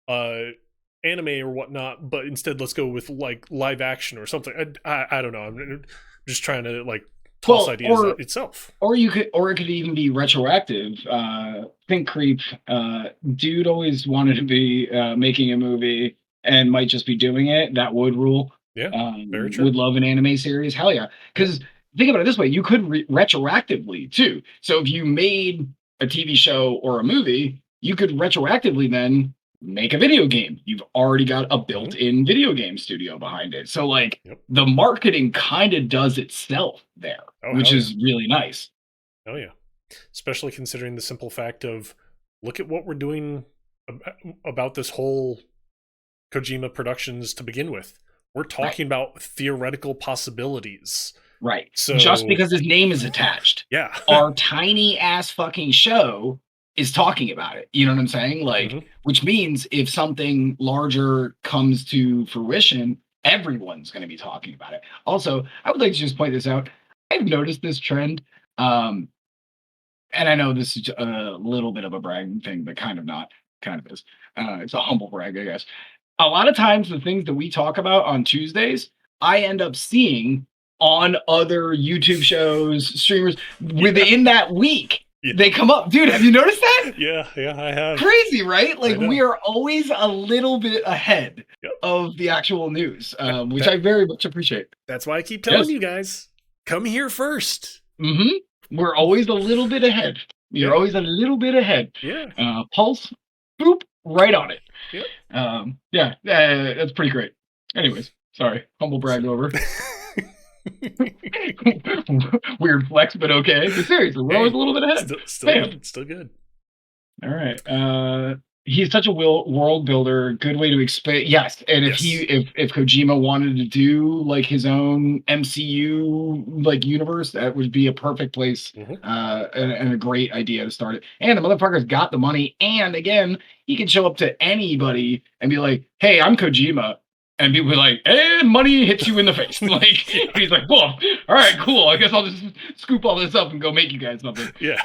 anime or whatnot, but instead let's go with like live action or something. I don't know. I'm just trying to like toss ideas out itself. Or it could even be retroactive. Think Creep, dude always wanted to be making a movie and might just be doing it. That would rule. Yeah, very true. Would love an anime series. Hell yeah. Because think about it this way, you could retroactively too. So if you made a TV show or a movie, you could retroactively then make a video game. You've already got a built-in video game studio behind it. So like the marketing kind of does itself there, which is really nice. Oh yeah. Especially considering the simple fact of, look at what we're doing about this whole Kojima Productions to begin with. We're talking about theoretical possibilities. Right. So just because his name is attached. Yeah. Our tiny ass fucking show is talking about it. You know what I'm saying? Like, which means if something larger comes to fruition, everyone's going to be talking about it. Also, I would like to just point this out. I've noticed this trend. And I know this is a little bit of a bragging thing, but kind of not. Kind of is. It's a humble brag, I guess. A lot of times the things that we talk about on Tuesdays, I end up seeing on other YouTube shows, streamers within that week. Yeah. They come up. Dude, have you noticed that? Yeah, I have. Crazy, right? Like, we are always a little bit ahead of the actual news, which I very much appreciate. That's why I keep telling you guys, come here first. We're always a little bit ahead. You're always a little bit ahead. Yeah. Pulse, boop, right on it. Yep. That's pretty great. Anyways, sorry. Humble brag over. Weird flex, but okay. But seriously, we're always a little bit ahead. Still good. All right. He's such a world builder. Good way to explain. Yes, and if Kojima wanted to do like his own MCU like universe, that would be a perfect place and a great idea to start it. And the motherfucker's got the money. And again, he can show up to anybody and be like, "Hey, I'm Kojima." And people be like, "And money hits you in the face." Like, he's like, "Well, all right, cool. I guess I'll just scoop all this up and go make you guys something." Yeah.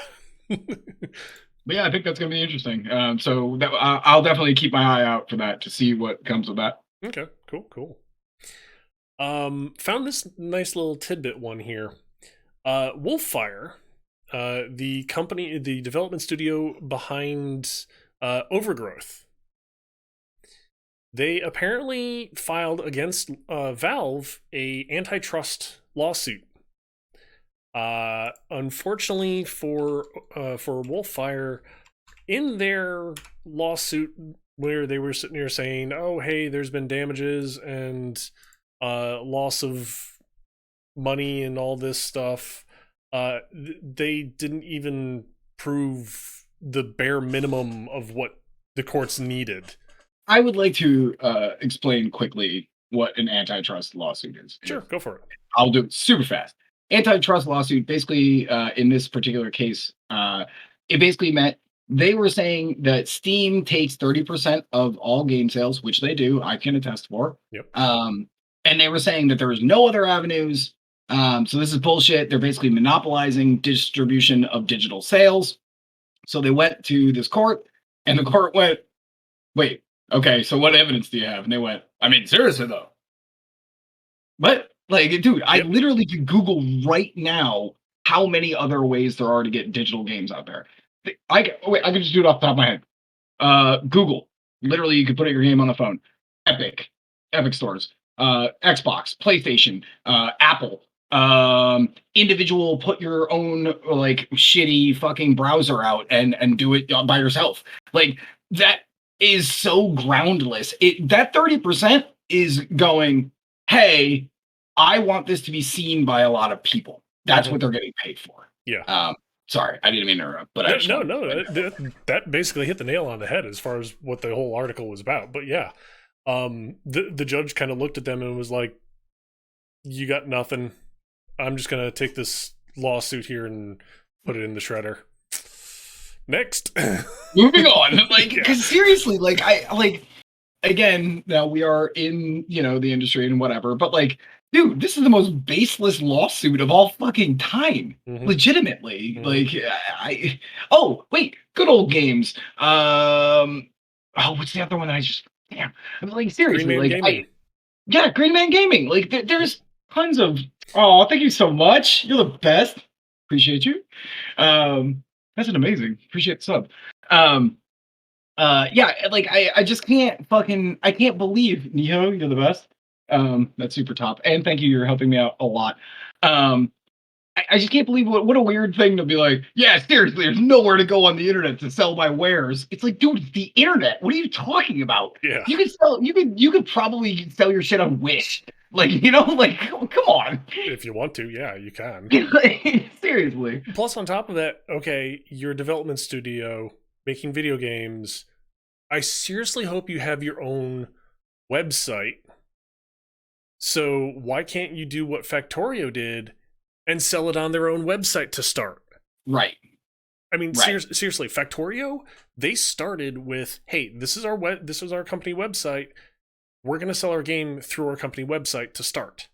But yeah, I think that's going to be interesting. So I'll definitely keep my eye out for that to see what comes of that. Okay, cool. Found this nice little tidbit one here. Wolffire, the company, the development studio behind Overgrowth, they apparently filed against Valve a antitrust lawsuit. Unfortunately for Wolffire, in their lawsuit where they were sitting here saying, "Oh, hey, there's been damages and loss of money and all this stuff," they didn't even prove the bare minimum of what the courts needed. I would like to explain quickly what an antitrust lawsuit is. Sure, go for it. I'll do it super fast. Antitrust lawsuit, basically, in this particular case, it basically meant they were saying that Steam takes 30% of all game sales, which they do, I can attest for. Yep. And they were saying that there was no other avenues. So this is bullshit. They're basically monopolizing distribution of digital sales. So they went to this court, and the court went, wait, okay, so what evidence do you have? And they went, I mean, seriously though. What? Like, dude, I literally could Google right now how many other ways there are to get digital games out there. I can just do it off the top of my head. Google. Literally, you could put your game on the phone. Epic stores. Xbox, PlayStation, Apple. Individual, put your own like shitty fucking browser out and do it by yourself. Like, that is so groundless. That 30% is going, hey, I want this to be seen by a lot of people. That's what they're getting paid for. Yeah. Sorry, I didn't mean to interrupt, but that basically hit the nail on the head as far as what the whole article was about. But yeah, the judge kind of looked at them and was like, "You got nothing. I'm just gonna take this lawsuit here and put it in the shredder." Next, moving on. Like, because seriously, like again, now we are in the industry and whatever, but like, dude, this is the most baseless lawsuit of all fucking time. Legitimately. Like, wait, good old games. What's the other one that I just damn? I'm like, seriously, Green Man like, Green Man Gaming. Like, there's tons of. Oh, thank you so much. You're the best. Appreciate you. That's an amazing. Appreciate the sub. Yeah, like I just can't I can't believe Neho, you're the best. That's super top. And thank you, you're helping me out a lot. I just can't believe what a weird thing to be like, yeah, seriously, there's nowhere to go on the internet to sell my wares. It's like, dude, it's the internet. What are you talking about? Yeah. You could probably sell your shit on Wish. Like, like, come on. If you want to, yeah, you can. Seriously. Plus, on top of that, okay, you're a development studio making video games. I seriously hope you have your own website. So why can't you do what Factorio did and sell it on their own website to start? Right. I mean, seriously, Factorio, they started with, hey, this is our company website. We're going to sell our game through our company website to start.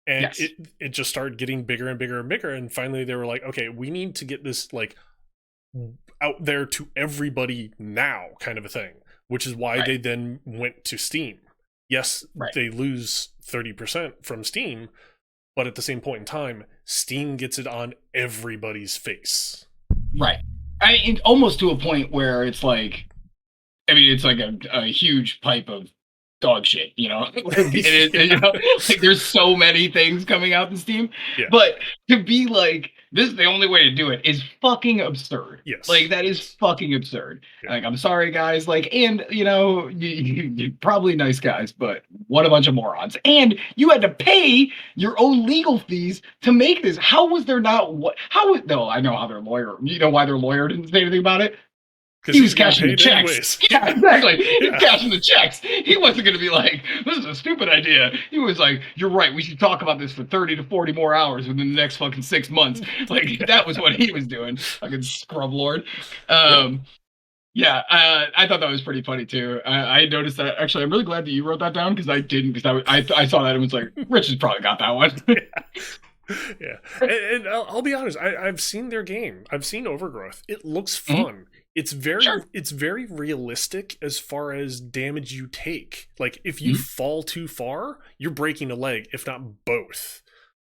And it just started getting bigger and bigger and bigger. And finally they were like, okay, we need to get this like out there to everybody now, kind of a thing, which is why they then went to Steam. Yes, they lose 30% from Steam, but at the same point in time, Steam gets it on everybody's face. Right. I mean, almost to a point where it's like, I mean, it's like a huge pipe of dog shit, like, there's so many things coming out in Steam, but to be like, this is the only way to do it is fucking absurd. Yes, like that is fucking absurd. Like, I'm sorry guys, like, and you're probably nice guys, but what a bunch of morons. And you had to pay your own legal fees to make this. How was there not no, I know how their lawyer, why their lawyer didn't say anything about it. He was cashing the checks. Anyways. Yeah, exactly. He was cashing the checks. He wasn't going to be like, this is a stupid idea. He was like, you're right. We should talk about this for 30 to 40 more hours within the next fucking 6 months. Like, that was what he was doing. Fucking scrub lord. I thought that was pretty funny too. I noticed that. Actually, I'm really glad that you wrote that down because I didn't. Because I saw that and was like, Rich has probably got that one. Yeah. And I'll be honest. I've seen their game. I've seen Overgrowth. It looks fun. It's very realistic as far as damage you take. Like, if you fall too far, you're breaking a leg, if not both.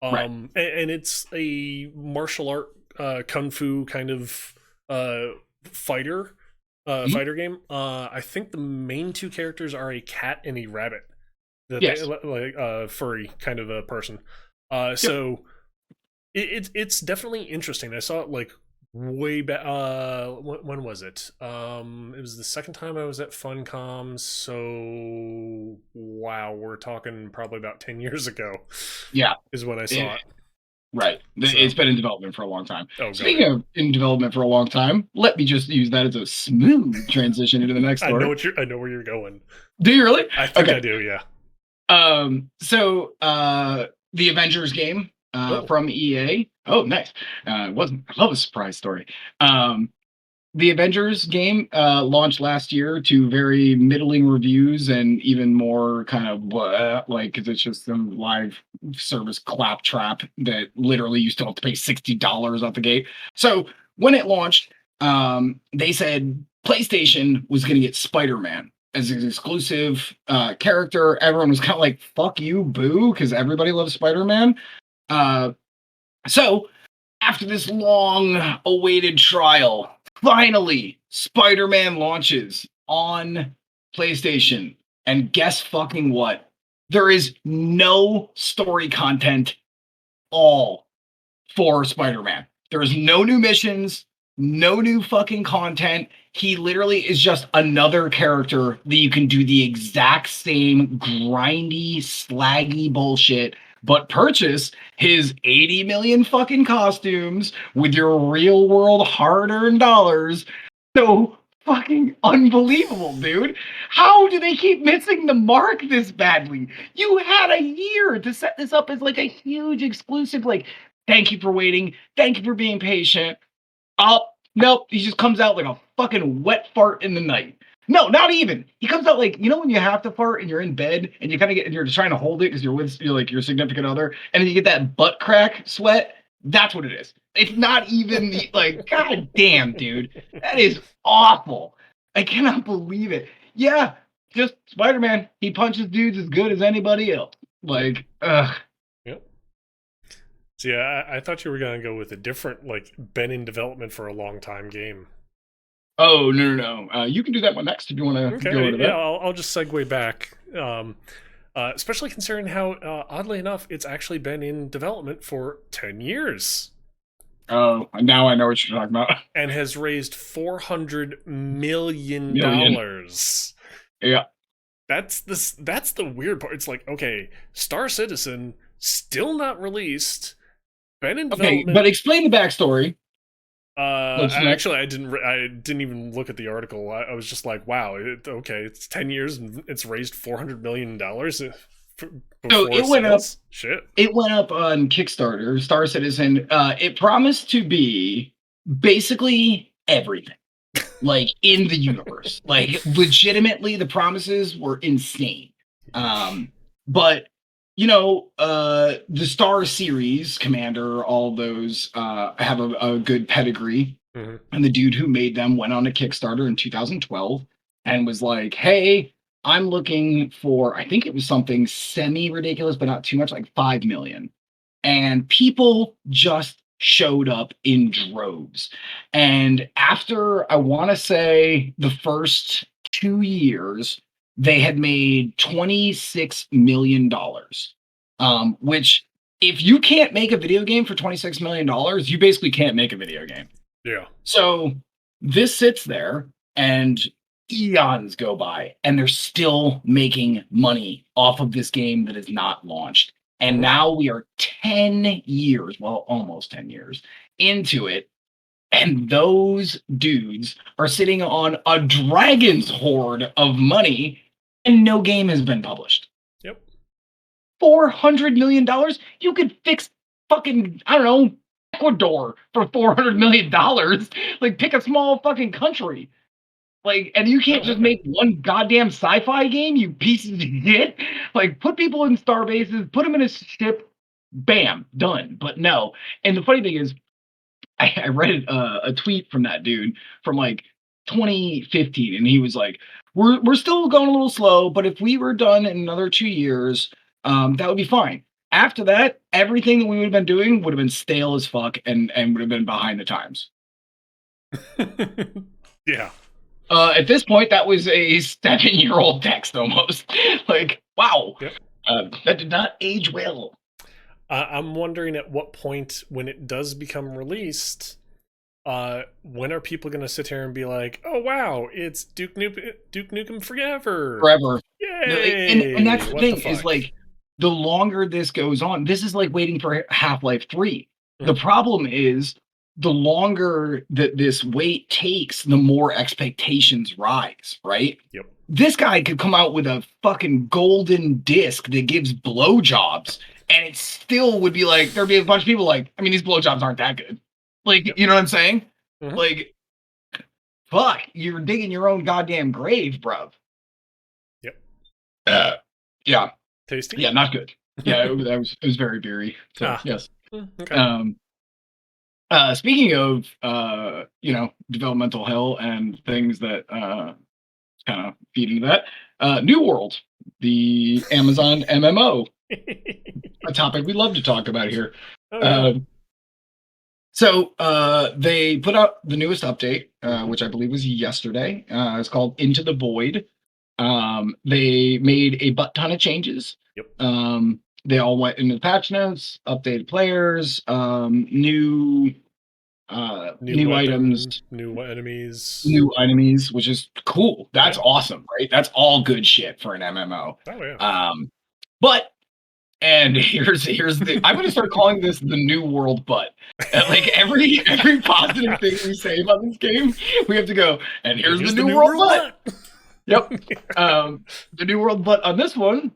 And it's a martial art, kung fu kind of fighter game. I think the main two characters are a cat and a rabbit. Like furry kind of a person. So it's definitely interesting. I saw it like way back. When was it? It was the second time I was at Funcom. So wow, we're talking probably about 10 years ago. Yeah, is when I saw it. Right. So- It's been in development for a long time. Oh, Speaking of in development for a long time, let me just use that as a smooth transition into the next I story. know where you're going. Do you really? I think Okay. I do, yeah. The Avengers game Oh. from EA. Oh, nice. I love a surprise story. The Avengers game launched last year to very middling reviews and even more kind of like, because it's just some live service claptrap that literally you still have to pay $60 out the gate. So when it launched, they said PlayStation was going to get Spider-Man as an exclusive character. Everyone was kind of like, fuck you, boo, because everybody loves Spider-Man. So after this long awaited trial, finally Spider-Man launches on PlayStation. And guess fucking what? There is no story content all for Spider-Man. There is no new missions, no new fucking content. He literally is just another character that you can do the exact same grindy, slaggy bullshit, but purchase his 80 million fucking costumes with your real world hard-earned dollars. So fucking unbelievable, dude. How do they keep missing the mark this badly? You had a year to set this up as like a huge exclusive, like, thank you for waiting. Thank you for being patient. Oh, nope. He just comes out like a fucking wet fart in the night. No, not even. He comes out like, you know, when you have to fart and you're in bed and you kind of get, and you're just trying to hold it because you're like your significant other, and then you get that butt crack sweat. That's what it is. It's not even like, god damn, dude. That is awful. I cannot believe it. Yeah, just Spider-Man. He punches dudes as good as anybody else. Like, ugh. Yep. So yeah, I thought you were gonna go with a different, like, been in development for a long time game. Oh no! You can do that one next if you want to Okay, go into yeah, that. I'll just segue back. Especially considering how, oddly enough, it's actually been in development for 10 years. Oh, now I know what you're talking about. And has raised $400 million. Yeah. That's the weird part. It's like, okay, Star Citizen, still not released, been in development. Okay, but explain the backstory. Actually, I didn't even look at the article. I was just like, wow, okay, it's 10 years and it's raised $400 million. So it went up. Shit. It went up on Kickstarter. Star Citizen. It promised to be basically everything, like in the universe. Like legitimately, the promises were insane. But you know, the Star series, Commander, all those have a good pedigree. Mm-hmm. And the dude who made them went on a Kickstarter in 2012 and was like, hey, I'm looking for, I think it was something semi-ridiculous, but not too much, like 5 million. And people just showed up in droves. And after, I want to say, the first 2 years, they had made $26 million. Which, if you can't make a video game for $26 million, you basically can't make a video game. Yeah. So this sits there and eons go by and they're still making money off of this game that is not launched. And now we are 10 years, well, almost 10 years into it. And those dudes are sitting on a dragon's hoard of money and no game has been published. Yep. $400 million? You could fix fucking, I don't know, Ecuador for $400 million. Like, pick a small fucking country. Like, and you can't just make one goddamn sci-fi game, you pieces of shit. Like, put people in star bases, put them in a ship, bam, done. But no. And the funny thing is, I read a tweet from that dude from like 2015, and he was like, "We're still going a little slow, but if we were done in another 2 years, that would be fine. After that, everything that we would have been doing would have been stale as fuck and would have been behind the times." Yeah. At this point, that was a 7-year-old text almost. Like, wow. Yep. That did not age well. I'm wondering at what point, when it does become released, when are people going to sit here and be like, "Oh wow, it's Duke Nukem Forever"? Forever. Yay! And that's the thing is, like, the longer this goes on, this is like waiting for Half-Life 3. The problem is the longer that this wait takes, the more expectations rise, right? Yep. This guy could come out with a fucking golden disc that gives blowjobs, and it still would be like, there'd be a bunch of people like, I mean, these blowjobs aren't that good. Like, you know what I'm saying? Like, fuck, you're digging your own goddamn grave, bruv. Yep. Yeah. Tasty? Yeah, not good. Yeah, it was very beery. So, yes. Okay. Speaking of, developmental hell and things that kind of feed into that, New World, the Amazon MMO, a topic we love to talk about here. So they put out the newest update, which I believe was yesterday. It's called Into the Void. They made a butt ton of changes. Yep. They all went into the patch notes, updated players, new items, new enemies, which is cool. That's awesome, right? That's all good shit for an MMO. Oh yeah. But and here's the I'm gonna start calling this the New World butt. And like every positive thing we say about this game, we have to go, and here's the New World butt. Yep. The New World butt on this one,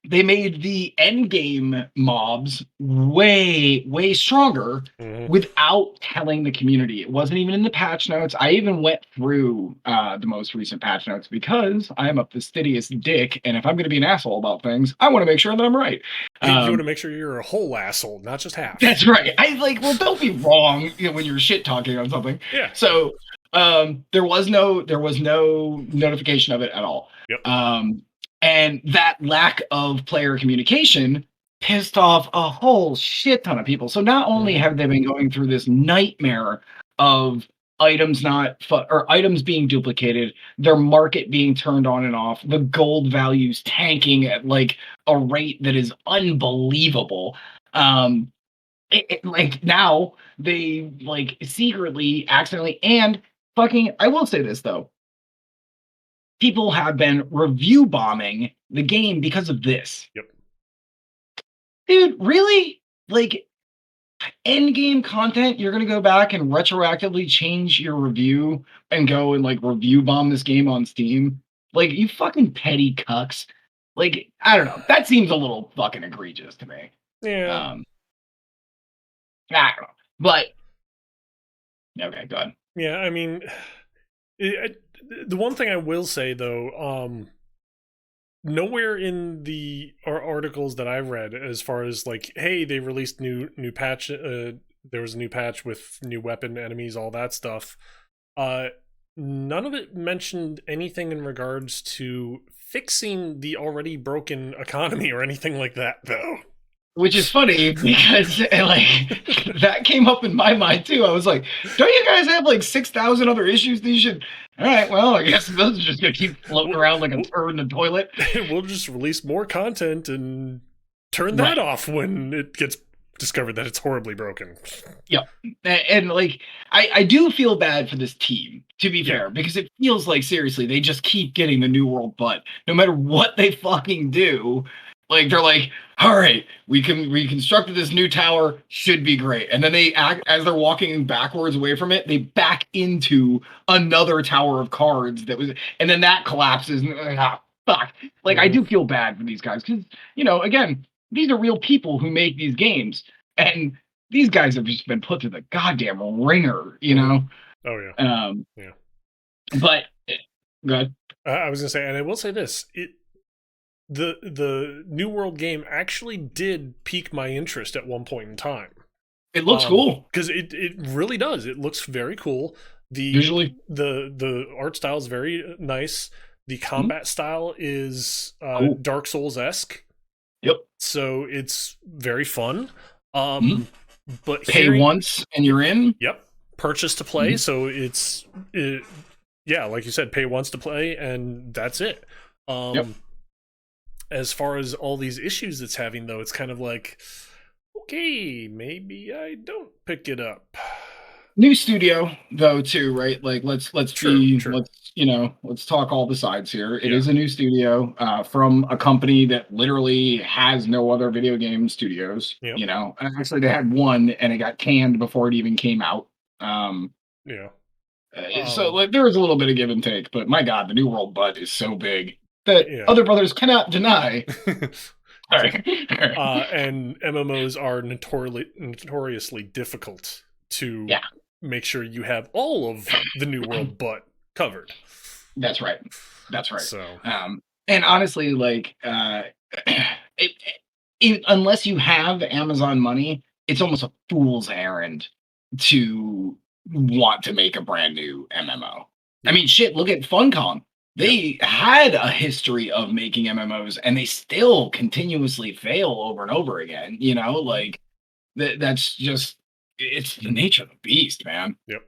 they made the end game mobs way stronger without telling the community. It wasn't even in the patch notes. I even went through the most recent patch notes because I am a fastidious dick, and if I'm going to be an asshole about things, I want to make sure that I'm right. You want to make sure you're a whole asshole, not just half. That's right. Well, don't be wrong when you're shit talking on something. Yeah. So there was no notification of it at all. Yep. And that lack of player communication pissed off a whole shit ton of people. So not only have they been going through this nightmare of items items being duplicated, their market being turned on and off, the gold values tanking at like a rate that is unbelievable. Like now they like secretly, accidentally, and fucking, I will say this though. People have been review bombing the game because of this. Yep. Dude, really? Like, end game content, you're gonna go back and retroactively change your review and go and like review bomb this game on Steam? Like, you fucking petty cucks. Like, I don't know. That seems a little fucking egregious to me. Yeah. I don't know. But okay, go ahead. Yeah, I mean, the one thing I will say though, nowhere in the articles that I've read, as far as like, hey, they released new patch, there was a new patch with new weapon, enemies, all that stuff. None of it mentioned anything in regards to fixing the already broken economy or anything like that, though. Which is funny because like that came up in my mind too. I was like, don't you guys have like 6,000 other issues that you should... All right, well, I guess those are just going to keep floating around like a turd in the toilet. We'll just release more content and turn that off when it gets discovered that it's horribly broken. Yep. And like, I do feel bad for this team, to be fair, because it feels like, seriously, they just keep getting the New World butt. No matter what they fucking do, like, they're like, all right, we reconstructed this new tower, should be great. And then they act, as they're walking backwards away from it, they back into another tower of cards and then that collapses. And fuck. Like, I do feel bad for these guys because, again, these are real people who make these games. And these guys have just been put through the goddamn ringer, Oh, yeah. Yeah. But, go ahead. I was going to say, and I will say this, the New World game actually did pique my interest at one point in time. It looks cool. Because it really does. It looks very cool. Visually, the art style is very nice. The combat style is cool. Dark Souls-esque. Yep. So it's very fun. But pay once and you're in. Yep. Purchase to play. So yeah, like you said, pay once to play, and that's it. Yep. As far as all these issues it's having, though, it's kind of like, okay, maybe I don't pick it up. New studio though too, right? Like let's True. let's talk all the sides here. It Yeah. is a new studio from a company that literally has no other video game studios. Yep. And actually they had one and it got canned before it even came out. Yeah. So like there was a little bit of give and take, but my God, the New World Bud is so big that other brothers cannot deny. All right. And MMOs are notoriously difficult to make sure you have all of the New World but covered. That's right. So, and honestly, like, unless you have Amazon money, it's almost a fool's errand to want to make a brand new MMO. I mean, shit, look at Funcom. They had a history of making MMOs and they still continuously fail over and over again. Like that's just, it's the nature of the beast, man. Yep.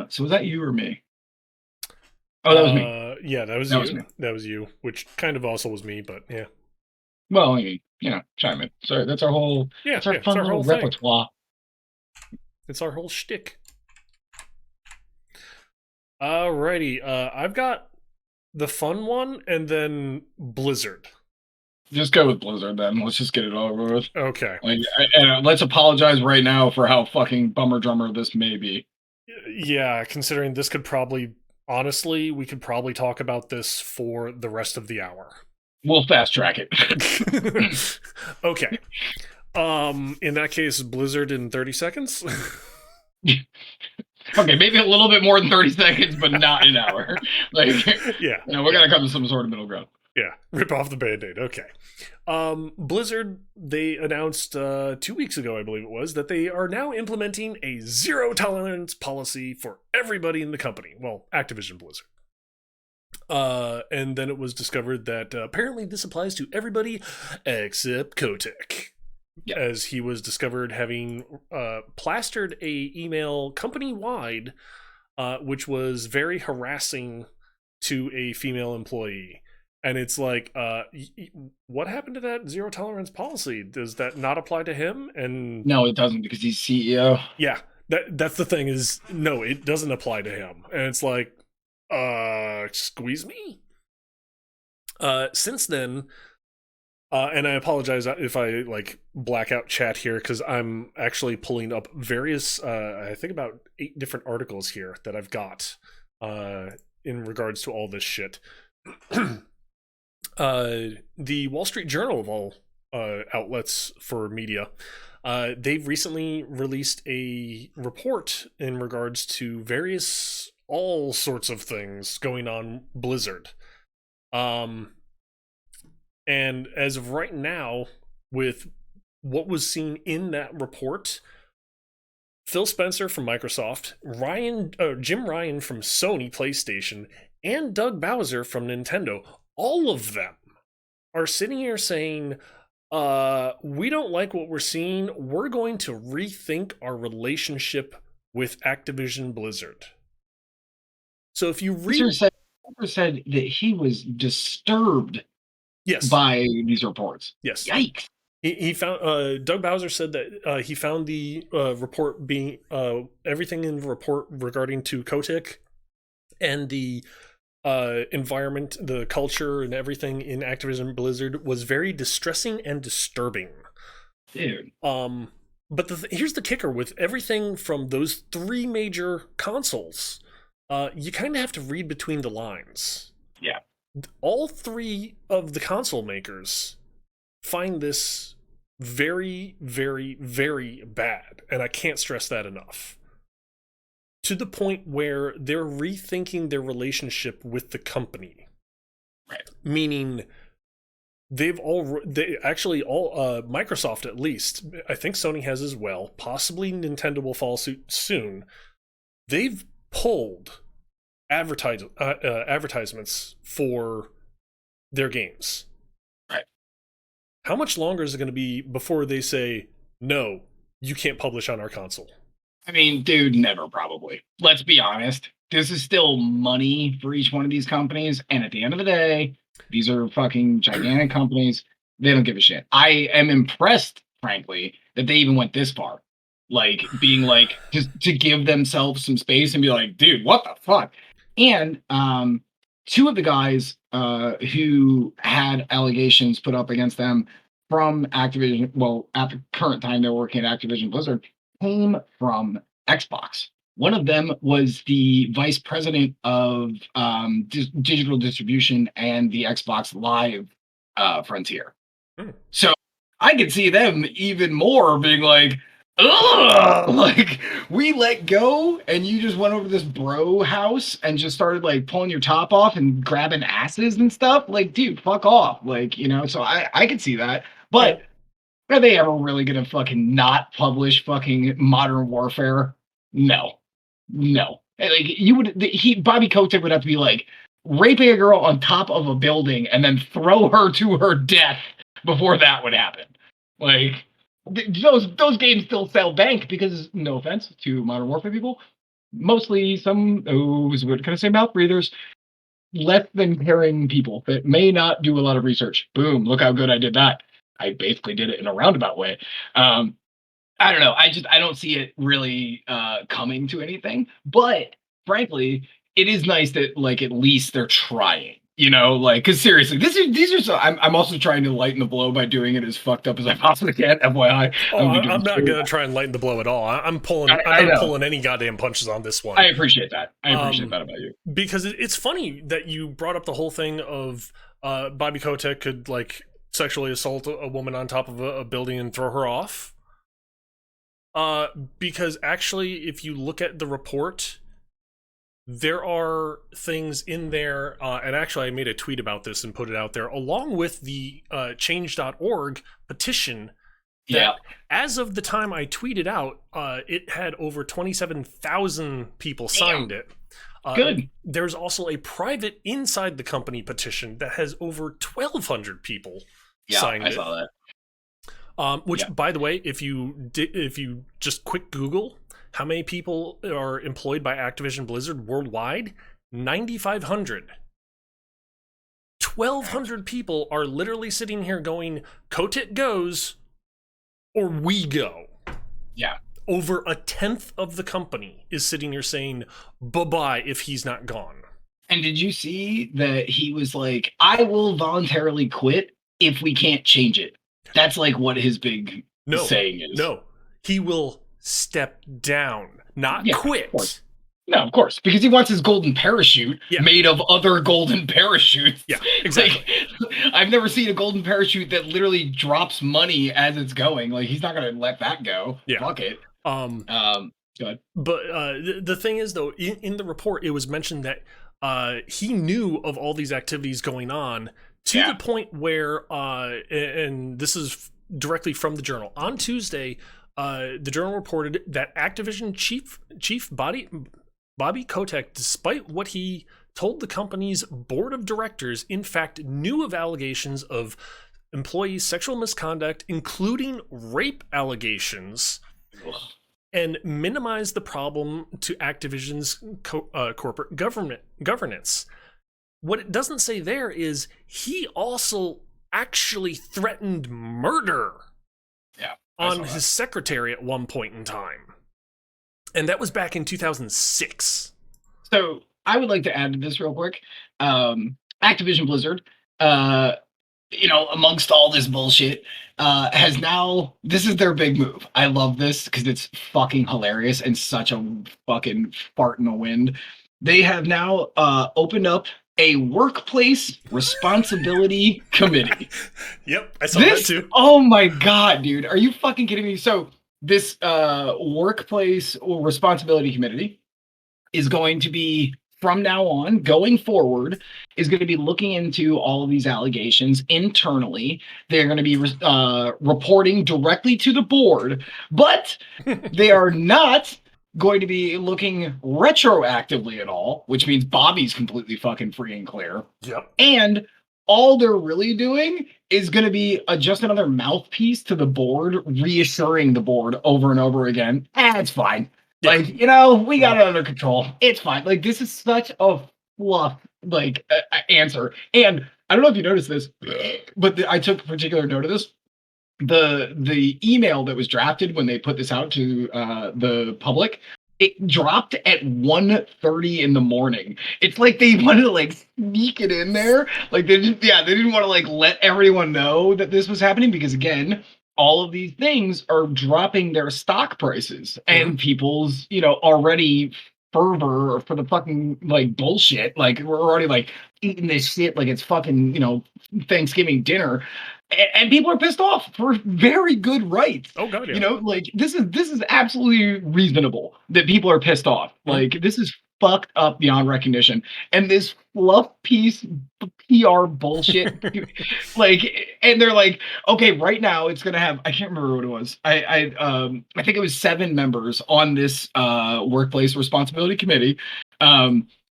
So was that you or me? Oh, that was me. Yeah, that was you. That was you, which kind of also was me, but yeah. Well, I mean, chime in. Sorry, that's our whole, that's our fun little repertoire. It's our whole shtick. Alrighty, I've got the fun one and then Blizzard. Just go with Blizzard then. Let's just get it over with. Okay. And let's apologize right now for how fucking bummer drummer this may be. Yeah, considering this could probably, honestly, we could probably talk about this for the rest of the hour. We'll fast track it. Okay. In that case, Blizzard in 30 seconds? Okay, maybe a little bit more than 30 seconds, but not an hour. Like, yeah. No, we gotta come to some sort of middle ground. Yeah, rip off the Band-Aid. Okay. Blizzard, they announced 2 weeks ago, I believe it was, that they are now implementing a zero-tolerance policy for everybody in the company. Well, Activision Blizzard. And then it was discovered that apparently this applies to everybody except Kotick. Yep. As he was discovered having plastered a email company-wide, which was very harassing to a female employee. And it's like, what happened to that zero tolerance policy? Does that not apply to him? And no, it doesn't, because he's CEO. Yeah, that's the thing is, no, it doesn't apply to him. And it's like, squeeze me? Since then, and I apologize if I black out chat here because I'm actually pulling up various, I think about 8 different articles here that I've got in regards to all this shit. The Wall Street Journal of all outlets for media, they've recently released a report in regards to all sorts of things going on Blizzard. And as of right now, with what was seen in that report, Phil Spencer from Microsoft, Jim Ryan from Sony PlayStation, and Doug Bowser from Nintendo, all of them are sitting here saying, we don't like what we're seeing. We're going to rethink our relationship with Activision Blizzard. So if you read... said that he was disturbed by these reports. Yes. Yikes. He found Doug Bowser said that he found the report being everything in the report regarding to Kotick and the environment, the culture, and everything in Activision Blizzard was very distressing and disturbing. Dude. But here's the kicker with everything from those 3 major consoles. You kind of have to read between the lines. Yeah. All 3 of the console makers find this very, very, very bad. And I can't stress that enough. To the point where they're rethinking their relationship with the company. Right. Meaning Microsoft at least, I think Sony has as well, possibly Nintendo will follow suit soon. They've pulled advertisements for their games. Right. How much longer is it going to be before they say, no, you can't publish on our console? I mean, dude, never probably. Let's be honest. This is still money for each one of these companies. And at the end of the day, these are fucking gigantic companies. They don't give a shit. I am impressed, frankly, that they even went this far. like being like just to give themselves some space and be like, dude, what the fuck? And two of the guys who had allegations put up against them from Activision, well, at the current time they're working at Activision Blizzard, came from Xbox. One of them was the vice president of digital distribution and the Xbox Live frontier. So I could see them even more being like, ugh, like we let go and you just went over this bro house and just started like pulling your top off and grabbing asses and stuff. Like, dude, fuck off. Like, so I could see that. But are they ever really gonna fucking not publish fucking Modern Warfare? No. Like you would Bobby Kotick would have to be like raping a girl on top of a building and then throw her to her death before that would happen. Like those games still sell bank because, no offense to Modern Warfare people, mostly some what can I say, mouth breathers, less than caring people that may not do a lot of research. Boom! Look how good I did that. I basically did it in a roundabout way. I don't know. I don't see it really coming to anything. But frankly, it is nice that like at least they're trying. Like, because seriously, these are so. I'm also trying to lighten the blow by doing it as fucked up as I possibly can. FYI, I'm not gonna try and lighten the blow at all. I'm not pulling any goddamn punches on this one. I appreciate that. I appreciate that about you, because it's funny that you brought up the whole thing of Bobby Kotick could like sexually assault a woman on top of a building and throw her off. Because actually, if you look at the report, there are things in there, and actually I made a tweet about this and put it out there, along with the change.org petition that as of the time I tweeted out, it had over 27,000 people signed it. Good. There's also a private inside the company petition that has over 1,200 people signed it. I saw that. Which, by the way, if you just quick Google how many people are employed by Activision Blizzard worldwide, 9,500. 1,200 people are literally sitting here going, Kotick goes, or we go. Yeah. Over a tenth of the company is sitting here saying, bye-bye if he's not gone. And did you see that he was like, I will voluntarily quit if we can't change it? That's like what his big saying is. No, he will step down, not quit. Of course, because he wants his golden parachute made of other golden parachutes. Yeah, exactly. Like, I've never seen a golden parachute that literally drops money as it's going. Like, he's not going to let that go. Yeah. Fuck it. Go ahead. But the thing is, though, in the report, it was mentioned that he knew of all these activities going on to the point where, and this is directly from the Journal, on Tuesday, the Journal reported that Activision chief Bobby Kotick, despite what he told the company's board of directors, in fact knew of allegations of employee sexual misconduct, including rape allegations, and minimized the problem to Activision's corporate governance. What it doesn't say there is he also actually threatened murder on his secretary at one point in time. And that was back in 2006. So I would like to add to this real quick. Activision Blizzard, amongst all this bullshit, has now, this is their big move. I love this because it's fucking hilarious and such a fucking fart in the wind. They have now opened up a workplace responsibility committee. Yep, I saw that too. Oh my god, dude. Are you fucking kidding me? So this workplace responsibility committee is going to be, from now on, going forward, is going to be looking into all of these allegations internally. They're going to be reporting directly to the board, but they are not going to be looking retroactively at all, which means Bobby's completely fucking free and clear. Yep. And all they're really doing is going to be just another mouthpiece to the board, reassuring the board over and over again, it's fine. Yeah. Like, we got it under control. It's fine. Like, this is such a fluff, answer. And I don't know if you noticed this, but I took particular note of this. the email that was drafted when they put this out to the public, it dropped at 1:30 in the morning. It's like they wanted to like sneak it in there. Like they didn't want to like let everyone know that this was happening because again, all of these things are dropping their stock prices and people's, already fervor for the fucking like bullshit. Like we're already like eating this shit like it's fucking, Thanksgiving dinner. And people are pissed off for very good rights. Oh god, yeah. Like this is absolutely reasonable that people are pissed off. Like this is fucked up beyond recognition. And this fluff piece PR bullshit, like, and they're like, okay, right now it's gonna have, I can't remember what it was. I think it was 7 members on this workplace responsibility committee.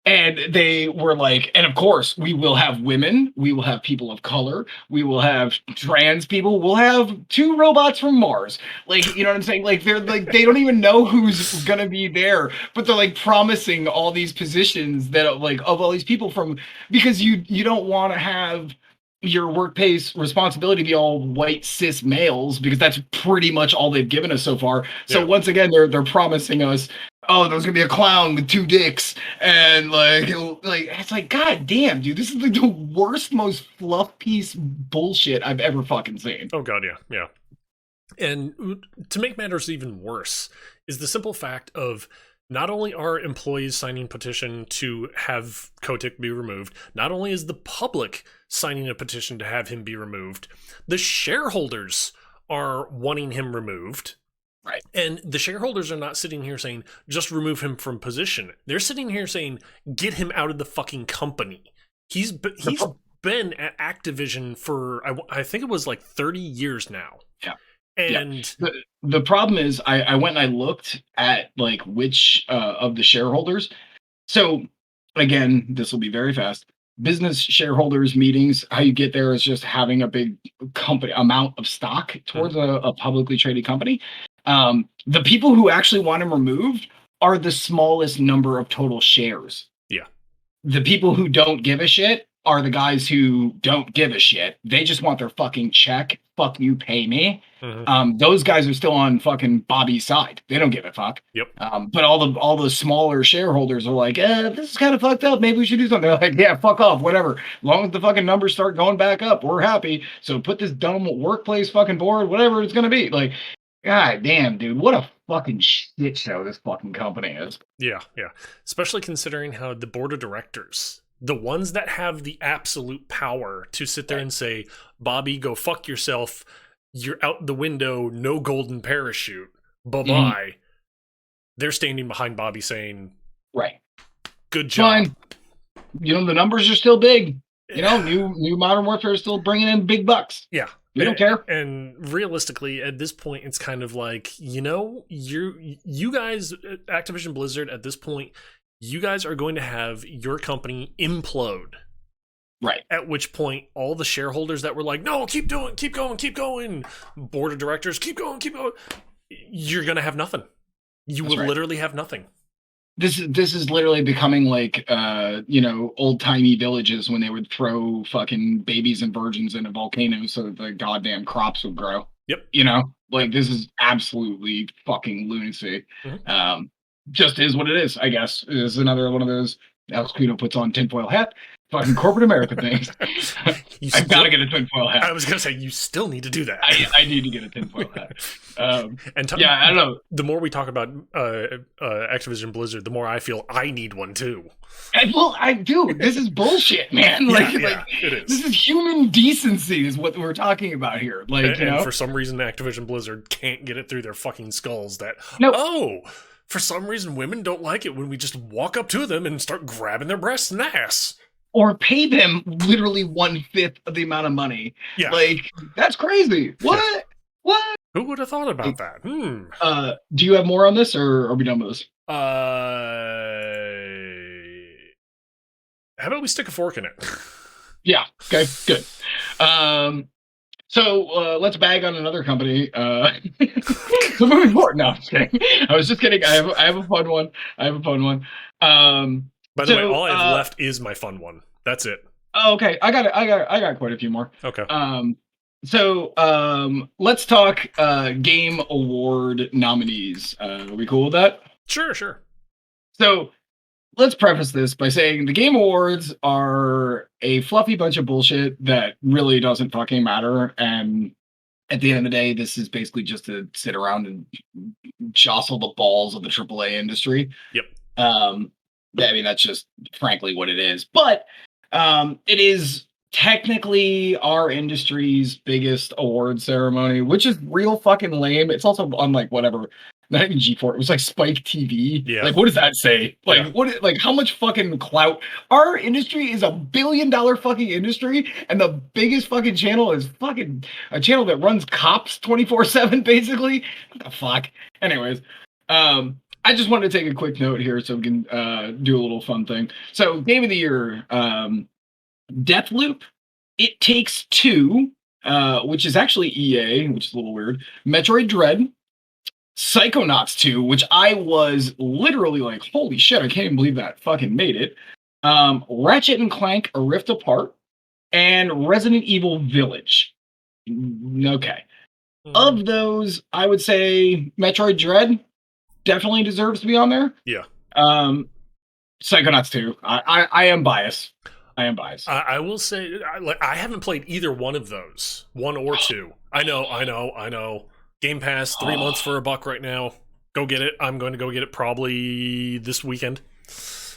And they were like, and of course, we will have women, we will have people of color, we will have trans people, we'll have 2 robots from Mars. Like, you know what I'm saying? Like, they're like, they don't even know who's gonna be there, but they're like promising all these positions that like of all these people from, because you don't want to have your workplace responsibility be all white cis males because that's pretty much all they've given us so far. So once again, they're promising us, oh, there's gonna be a clown with 2 dicks, and like it's like, god damn, dude, this is like the worst, most fluff piece bullshit I've ever fucking seen. Oh god, yeah. And to make matters even worse is the simple fact of not only are employees signing petition to have Kotick be removed, not only is the public signing a petition to have him be removed, the shareholders are wanting him removed. Right. And the shareholders are not sitting here saying, just remove him from position. They're sitting here saying, get him out of the fucking company. He's been at Activision for, I think it was like 30 years now. Yeah. And the problem is I went and I looked at like which of the shareholders. So again, this will be very fast. Business shareholders meetings, how you get there is just having a big company amount of stock towards a publicly traded company. The people who actually want him removed are the smallest number of total shares. Yeah. The people who don't give a shit are the guys who don't give a shit. They just want their fucking check. Fuck you, pay me. Those guys are still on fucking Bobby's side. They don't give a fuck. Yep. But all the smaller shareholders are like, this is kind of fucked up. Maybe we should do something. They're like, yeah, fuck off, whatever. As long as the fucking numbers start going back up, we're happy. So put this dumb workplace fucking board, whatever it's gonna be. Like, god damn, dude, what a fucking shit show this fucking company is. Yeah. Especially considering how the board of directors, the ones that have the absolute power to sit there and say, Bobby, go fuck yourself. You're out the window, no golden parachute. Bye-bye. They're standing behind Bobby saying, right, good job. Fine. The numbers are still big. New Modern Warfare is still bringing in big bucks. Yeah. We don't care. And realistically, at this point, it's kind of like, you guys, Activision Blizzard, at this point, you guys are going to have your company implode. Right. At which point, all the shareholders that were like, no, keep going, board of directors, keep going, you're going to have nothing. You will literally have nothing. This is literally becoming like, old-timey villages when they would throw fucking babies and virgins in a volcano so that the goddamn crops would grow. Yep. This is absolutely fucking lunacy. Just is what it is, I guess. It is another one of those Alex Kuno puts on tinfoil hat, fucking corporate America things. I've got to get a tinfoil hat. I was going to say, you still need to do that. I need to get a tinfoil hat. I don't know. The more we talk about Activision Blizzard, the more I feel I need one too. I do. This is bullshit, man. It is. This is human decency is what we're talking about here. And for some reason, Activision Blizzard can't get it through their fucking skulls that, for some reason, women don't like it when we just walk up to them and start grabbing their breasts and ass. Or pay them literally 1/5 of the amount of money. Yeah. That's crazy. What? What? Who would have thought about that? Do you have more on this, or are we done with this? How about we stick a fork in it? Yeah. Okay. Good. So let's bag on another company. So moving forward. No, I'm just kidding. I was just kidding. I have a fun one. By the way, all I have left is my fun one. That's it. Oh, okay. I got quite a few more. Okay. So let's talk game award nominees. Are we cool with that? Sure. So let's preface this by saying the Game Awards are a fluffy bunch of bullshit that really doesn't fucking matter. And at the end of the day, this is basically just to sit around and jostle the balls of the AAA industry. Yep. I mean, that's just frankly what it is. But it is technically our industry's biggest award ceremony, which is real fucking lame. It's also on like whatever, not even G4. It was like Spike TV. Yeah. Like, what does that say? Like, Yeah. like how much fucking clout? Our industry is $1 billion fucking industry, and the biggest fucking channel is fucking a channel that runs cops 24/7, basically. What the fuck? Anyways, I just wanted to take a quick note here so we can do a little fun thing. So, game of the year, Deathloop, It Takes Two, which is actually EA, which is a little weird. Metroid Dread, Psychonauts 2, which I was literally like, holy shit, I can't even believe that fucking made it. Ratchet and Clank, A Rift Apart, and Resident Evil Village. Okay. Of those, I would say Metroid Dread definitely deserves to be on there. Yeah. Psychonauts 2. I am biased. I will say, I haven't played either one of those, 1 or 2. I know. Game Pass, 3 months for $1 right now. Go get it. I'm going to go get it probably this weekend.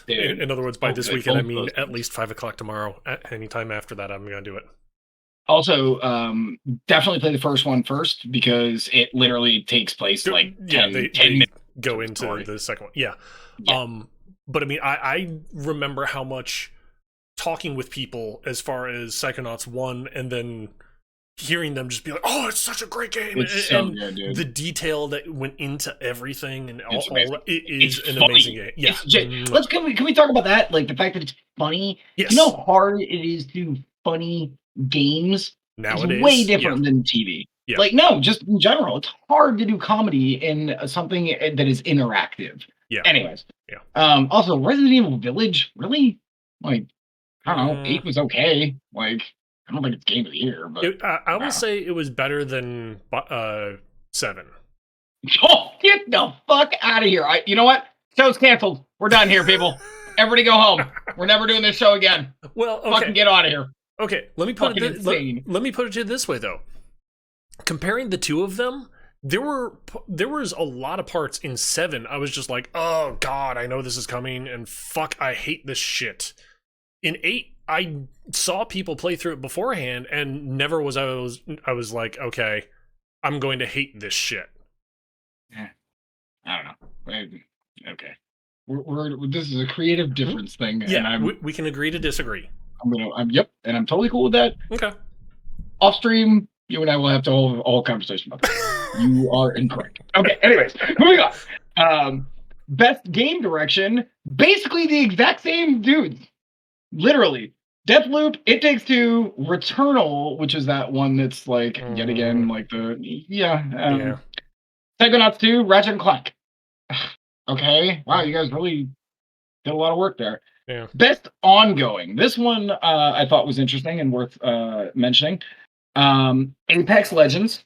Dude, in other words, by this weekend, I mean at least 5 o'clock tomorrow. Anytime after that, I'm going to do it. Also, definitely play the first one first because it literally takes place like 10 minutes. Go into the second one. Yeah. But I mean, I remember how much talking with people as far as Psychonauts 1 and then hearing them just be like, oh, it's such a great game. It's so good, dude. The detail that went into everything and all it is it's an funny. amazing game. Yeah. Can we talk about that? Like the fact that it's funny? Yes. You know how hard it is to do funny games? Nowadays, it's way different than TV. Yeah. Like, no, just in general, it's hard to do comedy in something that is interactive. Yeah. Anyways. Yeah. Also, Resident Evil Village, really? Like, I don't know. 8 was okay. Like, I don't think it's game of the year, but I will say it was better than 7. Oh, get the fuck out of here! You know what? Show's canceled. We're done here, people. Everybody go home. We're never doing this show again. Well, okay. Fucking get out of here. Okay, let me put it. Let me put it to you this way, though. Comparing the two of them, there was a lot of parts in 7. I was just like, oh god, I know this is coming, and fuck, I hate this shit. In 8, I saw people play through it beforehand, and never was I was like, okay, I'm going to hate this shit. Yeah, I don't know. Okay, we're this is a creative difference thing, yeah, and we can agree to disagree. Yep, and I'm totally cool with that. Okay. Off stream, you and I will have to hold a whole conversation about that. You are incorrect. Okay, anyways, moving on. Best game direction, basically the exact same dudes. Literally. Deathloop, It Takes Two, Returnal, which is that one that's like, yet again, like Psychonauts 2, Ratchet and Clank. Okay, wow, you guys really did a lot of work there. Yeah. Best ongoing. This one I thought was interesting and worth mentioning. Apex Legends.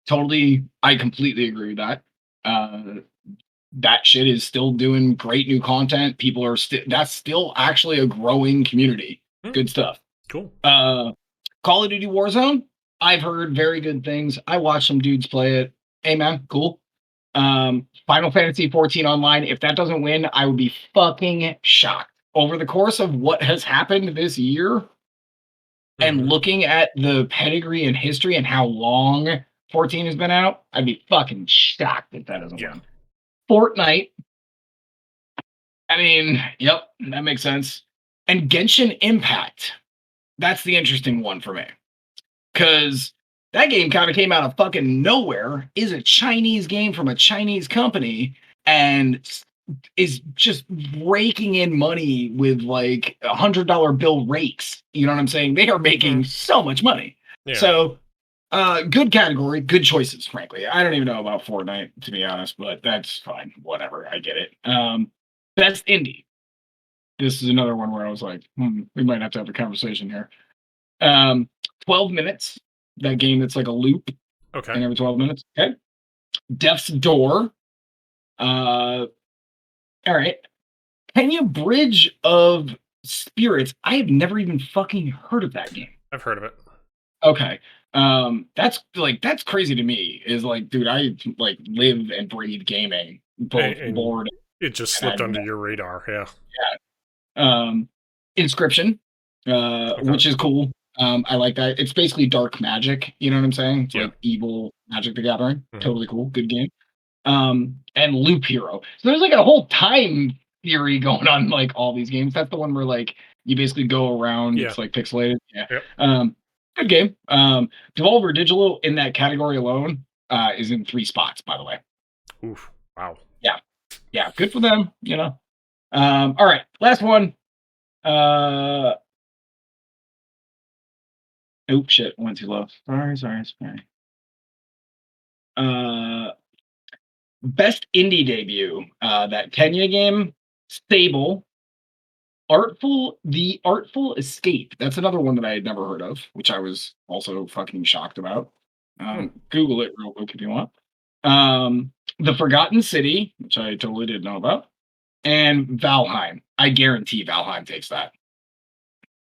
I completely agree with that. That shit is still doing great new content. People are that's still actually a growing community. Good stuff. Cool. Call of Duty Warzone. I've heard very good things. I watched some dudes play it. Hey man, cool. Final Fantasy 14 Online. If that doesn't win, I would be fucking shocked. Over the course of what has happened this year, and looking at the pedigree and history and how long 14 has been out, I'd be fucking shocked if that doesn't win. Fortnite. I mean, yep, that makes sense. And Genshin Impact. That's the interesting one for me. Because that game kind of came out of fucking nowhere, is a Chinese game from a Chinese company, and is just raking in money with like $100 bill rakes. You know what I'm saying? They are making so much money. Yeah. So, good category, good choices, frankly. I don't even know about Fortnite, to be honest, but that's fine. Whatever, I get it. Best indie. This is another one where I was like, we might have to have a conversation here. 12 Minutes, That game that's like a loop, Okay. and every 12 minutes. Okay. Death's Door. All right. Kenya Bridge of Spirits. I have never even fucking heard of that game. I've heard of it. Okay. That's crazy to me. Is like, dude, I like live and breathe gaming, both And board it just and slipped under your radar. Yeah. Inscription, Okay. which is cool. I like that. It's basically dark magic. You know what I'm saying? It's Yeah. like evil Magic the Gathering. Mhm. Totally cool. Good game. And Loop Hero. So there's like a whole time theory going on in, like all these games. That's the one where like you basically go around. Yeah. It's like pixelated. Yeah. Yep. Good game. Devolver Digital in that category alone is in 3 spots, by the way. Oof. Wow. Yeah. Good for them. You know. All right. Last one. Oh shit, went too low. Sorry. Best indie debut. That Kenya game, Stable, The Artful Escape. That's another one that I had never heard of, which I was also fucking shocked about. Google it real quick if you want. The Forgotten City, which I totally didn't know about, and Valheim. I guarantee Valheim takes that.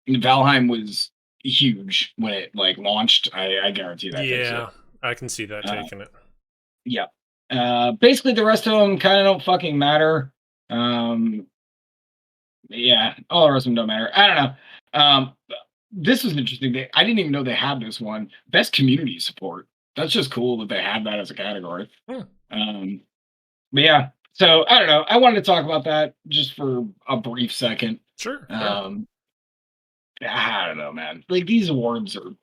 Valheim was huge when it like launched. I guarantee that takes it. Yeah, I can see that taking it. Yeah. Basically, the rest of them kind of don't fucking matter. Yeah, all the rest of them don't matter. I don't know. This was interesting. I didn't even know they had this one. Best community support. That's just cool that they had that as a category. But yeah, so I don't know. I wanted to talk about that just for a brief second. Sure. I don't know, man. Like these awards are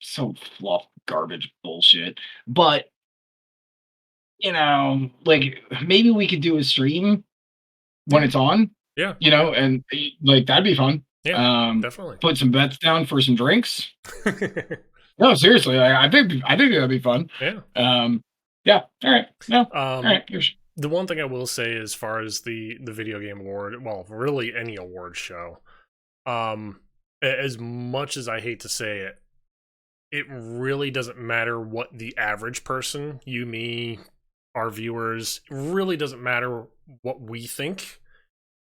so fluff, garbage, bullshit. But you know, like maybe we could do a stream when it's on. Yeah. You know, and like that'd be fun. Yeah. Definitely. Put some bets down for some drinks. No, seriously, I think that'd be fun. Yeah. Yeah. All right. No. All right. The one thing I will say, as far as the video game award, well, really any award show, as much as I hate to say it, it really doesn't matter what the average person, you, me, our viewers, really doesn't matter what we think.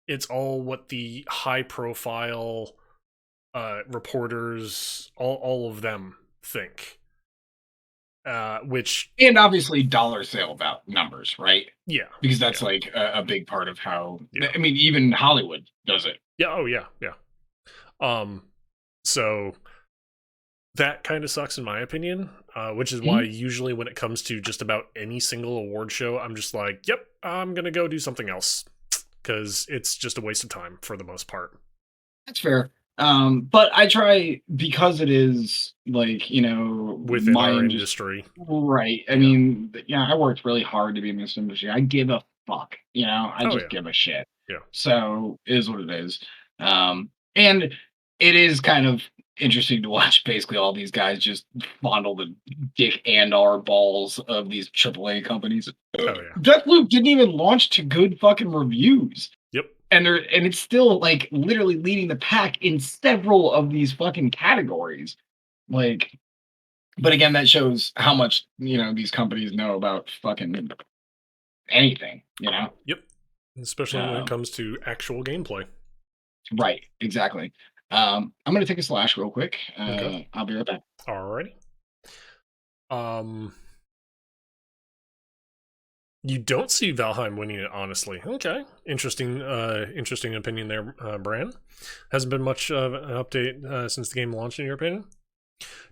It's all what the high profile reporters, all of them think. Which, and obviously dollar sale about numbers, right? Yeah, because that's like a big part of how. Yeah. I mean, even Hollywood does it. Yeah. Oh yeah. So that kind of sucks in my opinion. Which is why usually when it comes to just about any single award show, I'm just like, yep, I'm gonna go do something else, because it's just a waste of time for the most part. That's fair. But I try, because it is like, you know, within our industry. Right. I mean, I worked really hard to be in this industry. I give a fuck, you know, I just give a shit. Yeah. So it is what it is. And it is kind of interesting to watch basically all these guys just fondle the dick and our balls of these AAA companies. Deathloop didn't even launch to good fucking reviews. Yep. And it's still like literally leading the pack in several of these fucking categories. Like, but again, that shows how much, you know, these companies know about fucking anything, you know? Yep. Especially when it comes to actual gameplay. Right, exactly. I'm gonna take a slash real quick. Okay. I'll be right back. Alrighty. You don't see Valheim winning it, honestly. Okay. Interesting opinion there, Bran. Hasn't been much of an update since the game launched, in your opinion.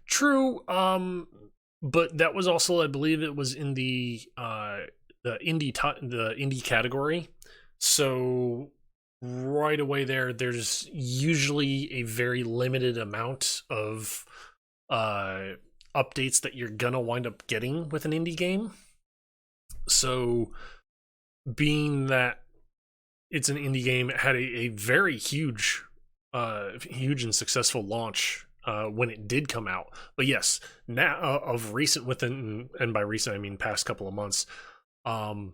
True, but that was also, I believe it was in the indie category. So right away there's usually a very limited amount of updates that you're gonna wind up getting with an indie game. So being that it's an indie game, it had a very huge and successful launch when it did come out. But yes, now of recent, within, and by recent I mean past couple of months, I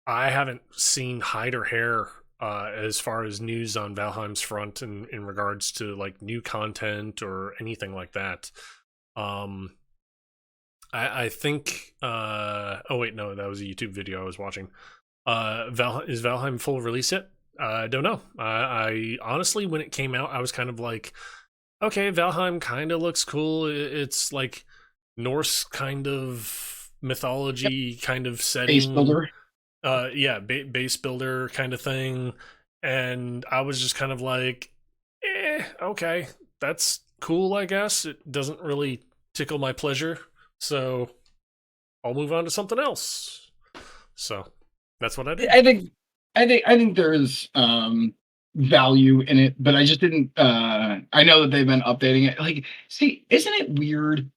haven't seen hide or hair as far as news on Valheim's front in regards to like new content or anything like that. Um, I think. Oh wait, no, that was a YouTube video I was watching. Is Valheim full release yet? I don't know. I honestly, when it came out, I was kind of like, okay, Valheim kind of looks cool. It's like Norse kind of mythology kind of setting. Base builder. Yeah, base builder kind of thing. And I was just kind of like, okay, that's cool, I guess. It doesn't really tickle my pleasure, so I'll move on to something else. So that's what I did. I think there's value in it, but I just didn't I know that they've been updating it. Like, see, isn't it weird?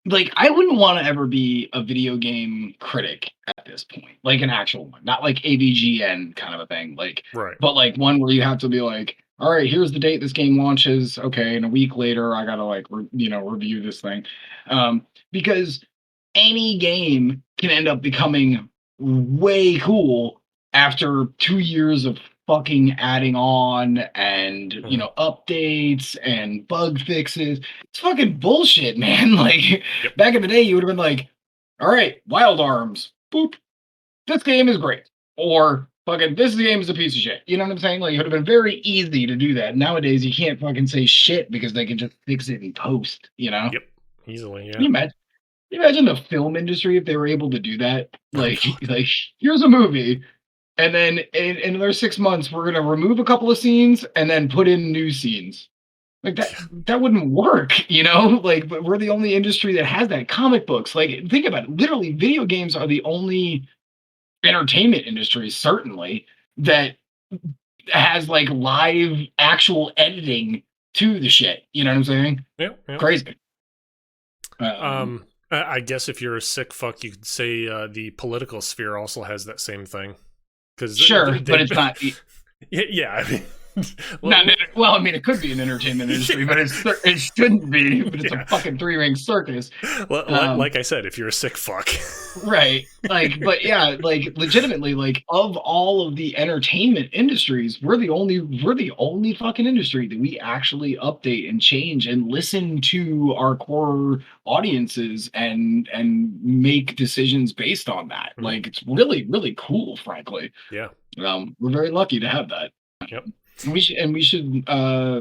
Like, I wouldn't want to ever be a video game critic at this point, like an actual one, not like AVGN kind of a thing, like, Right. but like one where you have to be like, all right, here's the date this game launches. Okay, and a week later, I gotta like, review this thing, because any game can end up becoming way cool after 2 years of fucking adding on and updates and bug fixes. It's fucking bullshit, man. Like, back in the day, you would have been like, all right, Wild Arms, boop, this game is great, or fucking this game is a piece of shit. You know what I'm saying? Like, it would have been very easy to do that. Nowadays, you can't fucking say shit because they can just fix it in post. Yep, easily. Yeah. Can you imagine the film industry if they were able to do that? Like here's a movie, and then in another 6 months, we're gonna remove a couple of scenes and then put in new scenes. Like that wouldn't work, Like, but we're the only industry that has that. Comic books, like, think about it. Literally, video games are the only entertainment industry, certainly, that has like live actual editing to the shit. You know what I'm saying? Yeah. Crazy. I guess if you're a sick fuck, you could say the political sphere also has that same thing. Sure, but it's not. Yeah, I mean, well, I mean, it could be an entertainment industry, but it shouldn't be. But it's a fucking three-ring circus. Like I said, if you're a sick fuck, right? Like, but yeah, like, legitimately, like, of all of the entertainment industries, we're the only fucking industry that we actually update and change and listen to our core audiences and make decisions based on that. Mm-hmm. Like, it's really, really cool, frankly. Yeah. We're very lucky to have that. Yep. We should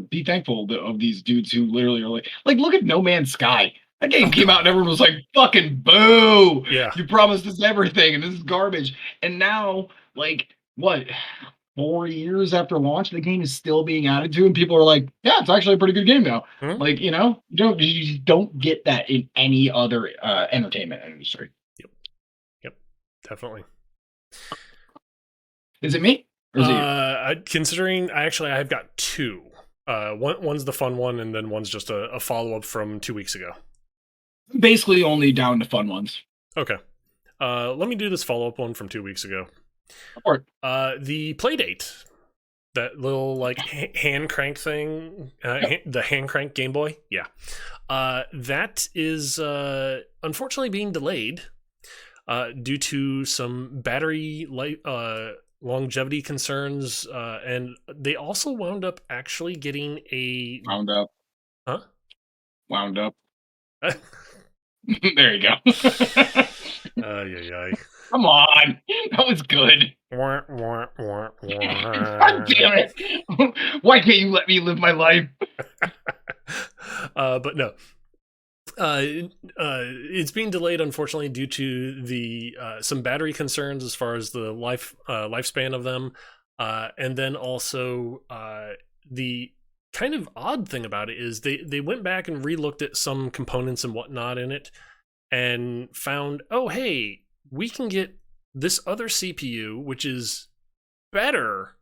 be thankful of these dudes who literally are like, look at No Man's Sky. That game came out and everyone was like, fucking boo. Yeah. You promised us everything and this is garbage. And now, like, what, 4 years after launch, the game is still being added to, and people are like, yeah, it's actually a pretty good game now. Mm-hmm. Like, you don't get that in any other entertainment industry. Yep. Definitely. Is it me? Or is it considering I've got two. One's the fun one, and then one's just a follow-up from 2 weeks ago. Basically only down to fun ones. Okay. Let me do this follow-up one from 2 weeks ago. Or the Playdate. That little, like, hand crank thing. The hand crank Game Boy. Yeah. That is unfortunately being delayed due to some battery longevity concerns, and they also wound up actually getting a wound up. There you go. Yeah. Come on, that was good. God damn it! Why can't you let me live my life? But no. It's being delayed, unfortunately, due to the some battery concerns as far as the lifespan of them, and then also the kind of odd thing about it is they went back and re-looked at some components and whatnot in it, and found, oh hey, we can get this other CPU which is better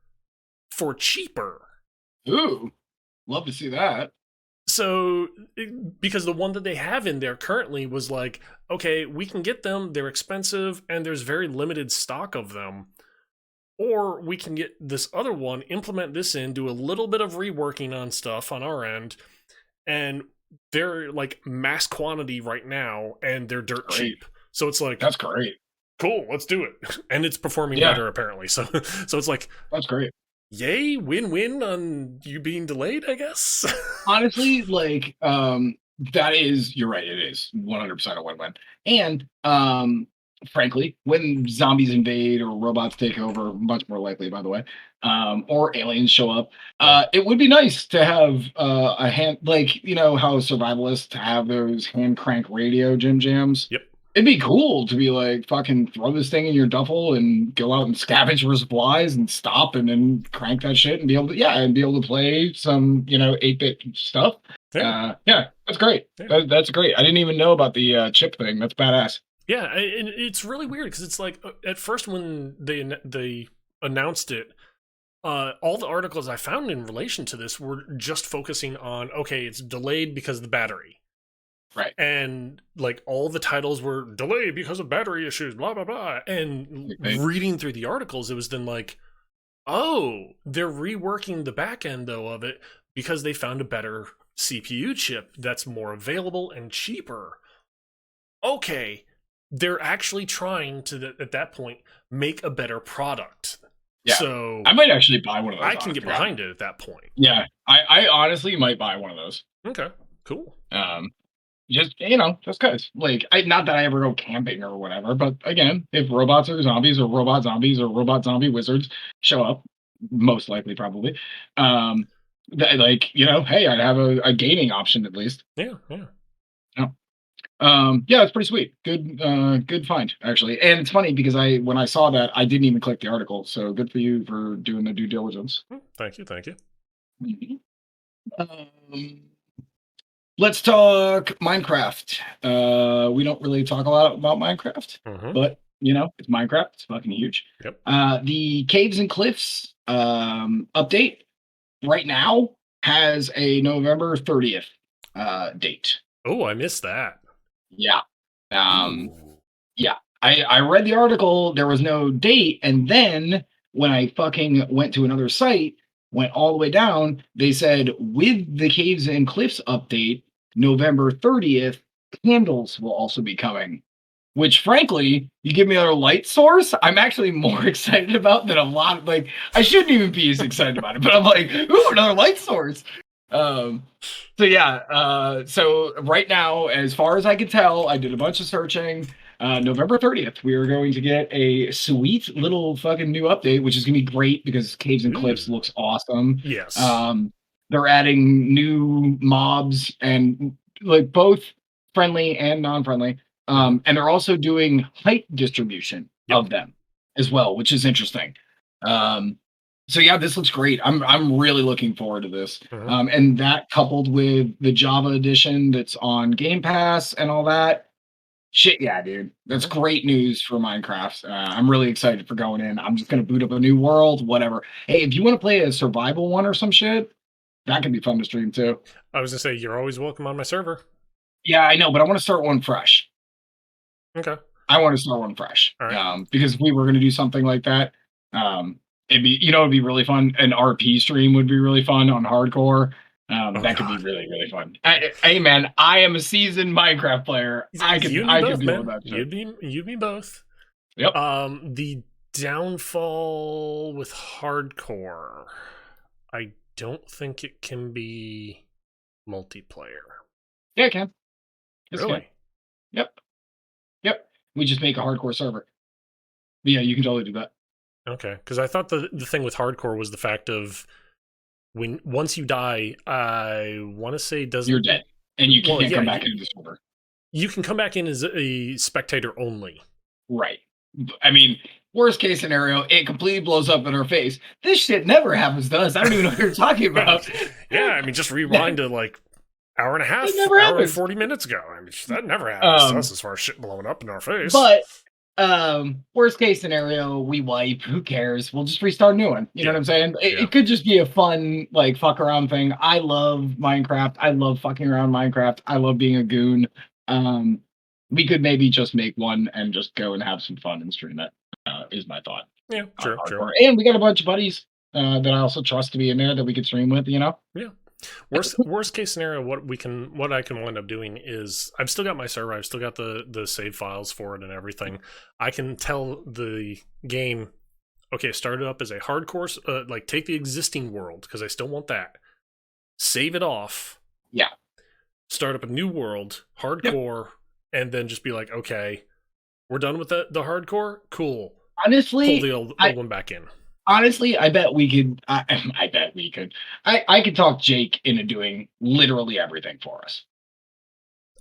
for cheaper. Ooh, love to see that. So, because the one that they have in there currently was like, okay, we can get them, they're expensive, and there's very limited stock of them. Or we can get this other one, implement this in, do a little bit of reworking on stuff on our end, and they're like mass quantity right now, and they're dirt cheap. So it's like, that's great. Cool, let's do it. And it's performing better, apparently. So it's like, that's great. Yay, win-win on you being delayed, I guess. Honestly, like, That is, you're right. It is 100% a win-win. And frankly, when zombies invade or robots take over, much more likely, by the way, or aliens show up, it would be nice to have a hand, like how survivalists have those hand crank radio jams. Yep. It'd be cool to be like fucking throw this thing in your duffel and go out and scavenge for supplies and stop and then crank that shit and be able to play some 8-bit stuff. Yeah, that's great. Yeah. That's great. I didn't even know about the chip thing. That's badass. Yeah, and it's really weird because it's like at first when they announced it, all the articles I found in relation to this were just focusing on, okay, it's delayed because of the battery. Right. And like all the titles were delayed because of battery issues, blah, blah, blah. And reading through the articles, it was then like, oh, they're reworking the back end though of it because they found a better CPU chip that's more available and cheaper. Okay, they're actually trying to, at that point, make a better product. Yeah. So I might actually buy one of those. I can get behind it at that point. Yeah, I honestly might buy one of those. Okay, cool. Just because, like, not that I ever go camping or whatever, but again, if robots or zombies or robot zombies or robot zombie wizards show up, most likely, probably, hey, I'd have a gaming option at least. Yeah. Yeah, it's pretty sweet. Good find, actually. And it's funny because when I saw that, I didn't even click the article. So good for you for doing the due diligence. Thank you. Let's talk Minecraft. We don't really talk a lot about Minecraft, but it's Minecraft. It's fucking huge. Yep. The Caves and Cliffs update right now has a November 30th date. Oh, I missed that. Yeah. Yeah. I read the article. There was no date, and then when I fucking went to another site, went all the way down, they said with the Caves and Cliffs update, November 30th, candles will also be coming. Which, frankly, you give me another light source, I'm actually more excited about than a lot of, like, I shouldn't even be as excited about it, but I'm like, ooh, another light source. So right now, as far as I can tell, I did a bunch of searching. November 30th, we are going to get a sweet little fucking new update, which is going to be great because Caves and Cliffs looks awesome. Yes. They're adding new mobs and like both friendly and non-friendly. And they're also doing height distribution of them as well, which is interesting. So yeah, this looks great. I'm really looking forward to this. And that coupled with the Java edition that's on Game Pass and all that. Shit, yeah, dude. That's great news for Minecraft. I'm really excited for going in. I'm just gonna boot up a new world, whatever. Hey, if you want to play a survival one or some shit, that could be fun to stream too. I was gonna say you're always welcome on my server. Yeah, I know, but I want to start one fresh. Okay. I want to start one fresh. Right. Because if we were gonna do something like that, it'd be really fun. An RP stream would be really fun on hardcore. That could be really, really fun. Hey man, I am a seasoned Minecraft player. I could deal with that shit. You'd be both. Yep. The downfall with hardcore, I don't think it can be multiplayer. Yeah, it can. Really? Yep. We just make a hardcore server. But yeah, you can totally do that. Okay, because I thought the thing with hardcore was the fact of once you die, I want to say you're dead, and you can't come back into the server. You can come back in as a spectator only. Right. I mean, worst case scenario, it completely blows up in our face. This shit never happens to us. I don't even know what you're talking about. Yeah, I mean, just rewind to like hour and a half, hour and 40 minutes ago. I mean, that never happens to us as far as shit blowing up in our face. But worst case scenario, we wipe. Who cares? We'll just restart a new one. You know what I'm saying? It could just be a fun, like, fuck around thing. I love Minecraft. I love fucking around Minecraft. I love being a goon. We could maybe just make one and just go and have some fun and stream it. Is my thought. Yeah, sure. And we got a bunch of buddies that I also trust to be in there that we could stream with. Yeah. Worst case scenario, what I can wind up doing is I've still got my server, I've still got the save files for it and everything. I can tell the game, okay, start it up as a hardcore, like take the existing world because I still want that, save it off, start up a new world, hardcore, and then just be like, okay, we're done with the hardcore? Cool. Honestly, pull the old one back in. Honestly, I bet we could. I bet we could. I could talk Jake into doing literally everything for us.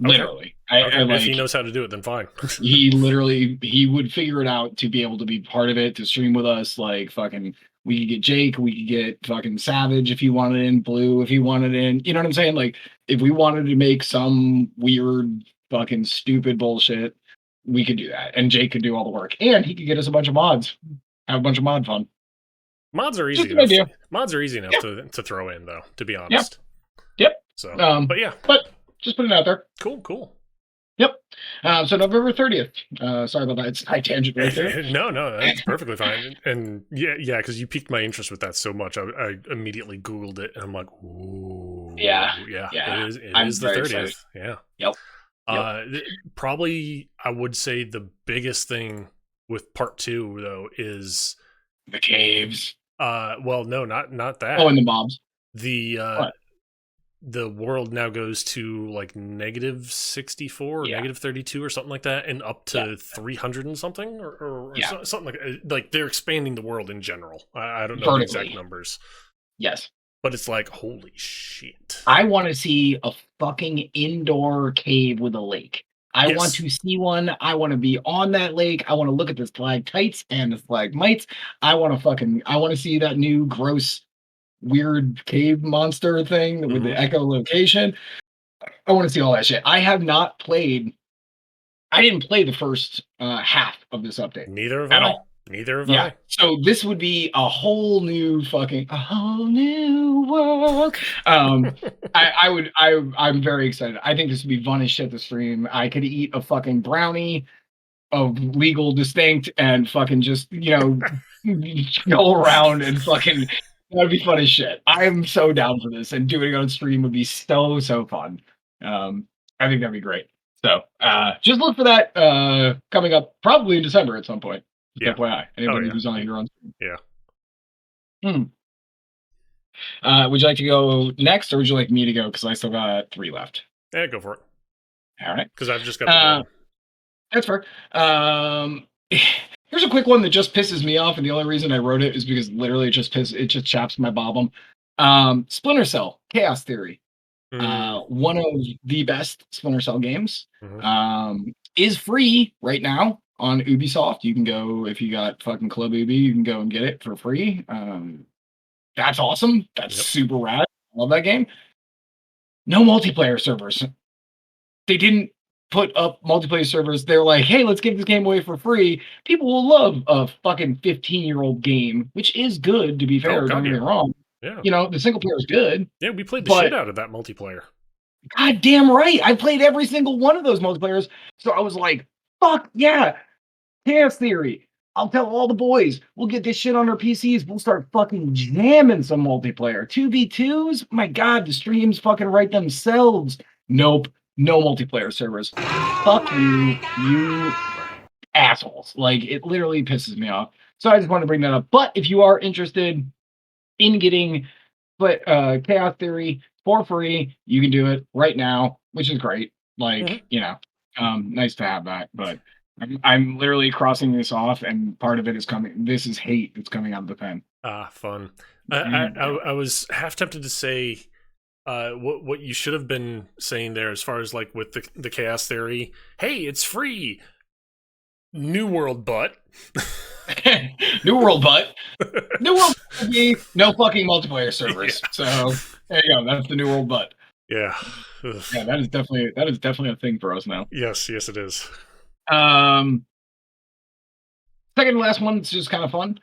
Literally, okay. If he knows how to do it, then fine. he would figure it out to be able to be part of it, to stream with us. Like fucking, we could get Jake, we could get fucking Savage if he wanted in, Blue if he wanted in. You know what I'm saying? Like if we wanted to make some weird fucking stupid bullshit, we could do that, and Jake could do all the work, and he could get us a bunch of mods, have a bunch of mod fun. Mods are easy enough. Mods are easy enough to throw in, though. To be honest. Yep. So, but yeah, but just put it out there. Cool. Yep. So November 30th. Sorry about that. It's high tangent right there. No, that's perfectly fine. And yeah, because you piqued my interest with that so much, I immediately Googled it, and I'm like, ooh, yeah. It is the 30th. Excited. Yeah. Yep. Probably, I would say the biggest thing with part 2 though is the caves. Well, no, not that. Oh, and the mobs. The world now goes to like -64 or -32 or something like that, and up to 300 and something, or something like they're expanding the world in general. I don't know the exact numbers. Yes. But it's like, holy shit. I want to see a fucking indoor cave with a lake. I want to see one. I want to be on that lake. I want to look at the stalactites and the stalagmites. I want to see that new gross weird cave monster thing with the echolocation. I want to see all that shit. I didn't play the first half of this update. Neither have I. So this would be a whole new world. I'm very excited. I think this would be fun as shit to stream. I could eat a fucking brownie of legal distinct and fucking just, go around and fucking, that'd be fun as shit. I'm so down for this, and doing it on stream would be so fun. I think that'd be great. So just look for that coming up probably in December at some point. Just FYI. Anybody who's on here on stream. Yeah. Would you like to go next, or would you like me to go? Because I still got 3 left. Yeah, go for it. All right. Because I've just got the one. That's fair. Here's a quick one that just pisses me off, and the only reason I wrote it is because literally it just chaps my bobbum. Splinter Cell, Chaos Theory. One of the best Splinter Cell games. Is free right now on Ubisoft. You can go, if you got fucking Club Ubi, you can go and get it for free. That's awesome. That's super rad. I love that game. No multiplayer servers. They didn't put up multiplayer servers. They're like, hey, let's give this game away for free. People will love a fucking 15-year-old game, which is good, to be fair. Don't get me wrong. Yeah. The single player is good. Yeah, we played the shit out of that multiplayer. God damn right. I played every single one of those multiplayers. So I was like, fuck yeah. Chaos Theory. I'll tell all the boys. We'll get this shit on our PCs. We'll start fucking jamming some multiplayer. 2v2s? My God, the streams fucking write themselves. Nope. No multiplayer servers. Fuck you, you assholes. Like, it literally pisses me off. So I just wanted to bring that up. But if you are interested in getting Chaos Theory for free, you can do it right now, which is great. Like, nice to have that. But I'm literally crossing this off, and part of it is coming. This is hate that's coming out of the pen. Fun. I was half tempted to say what you should have been saying there, as far as like with the Chaos Theory. Hey, it's free. New World, but New World, but New World, no fucking multiplayer servers. So there you go. That's the New World, but yeah, that is definitely a thing for us now. Yes, it is. Second to last one, it's just kind of fun.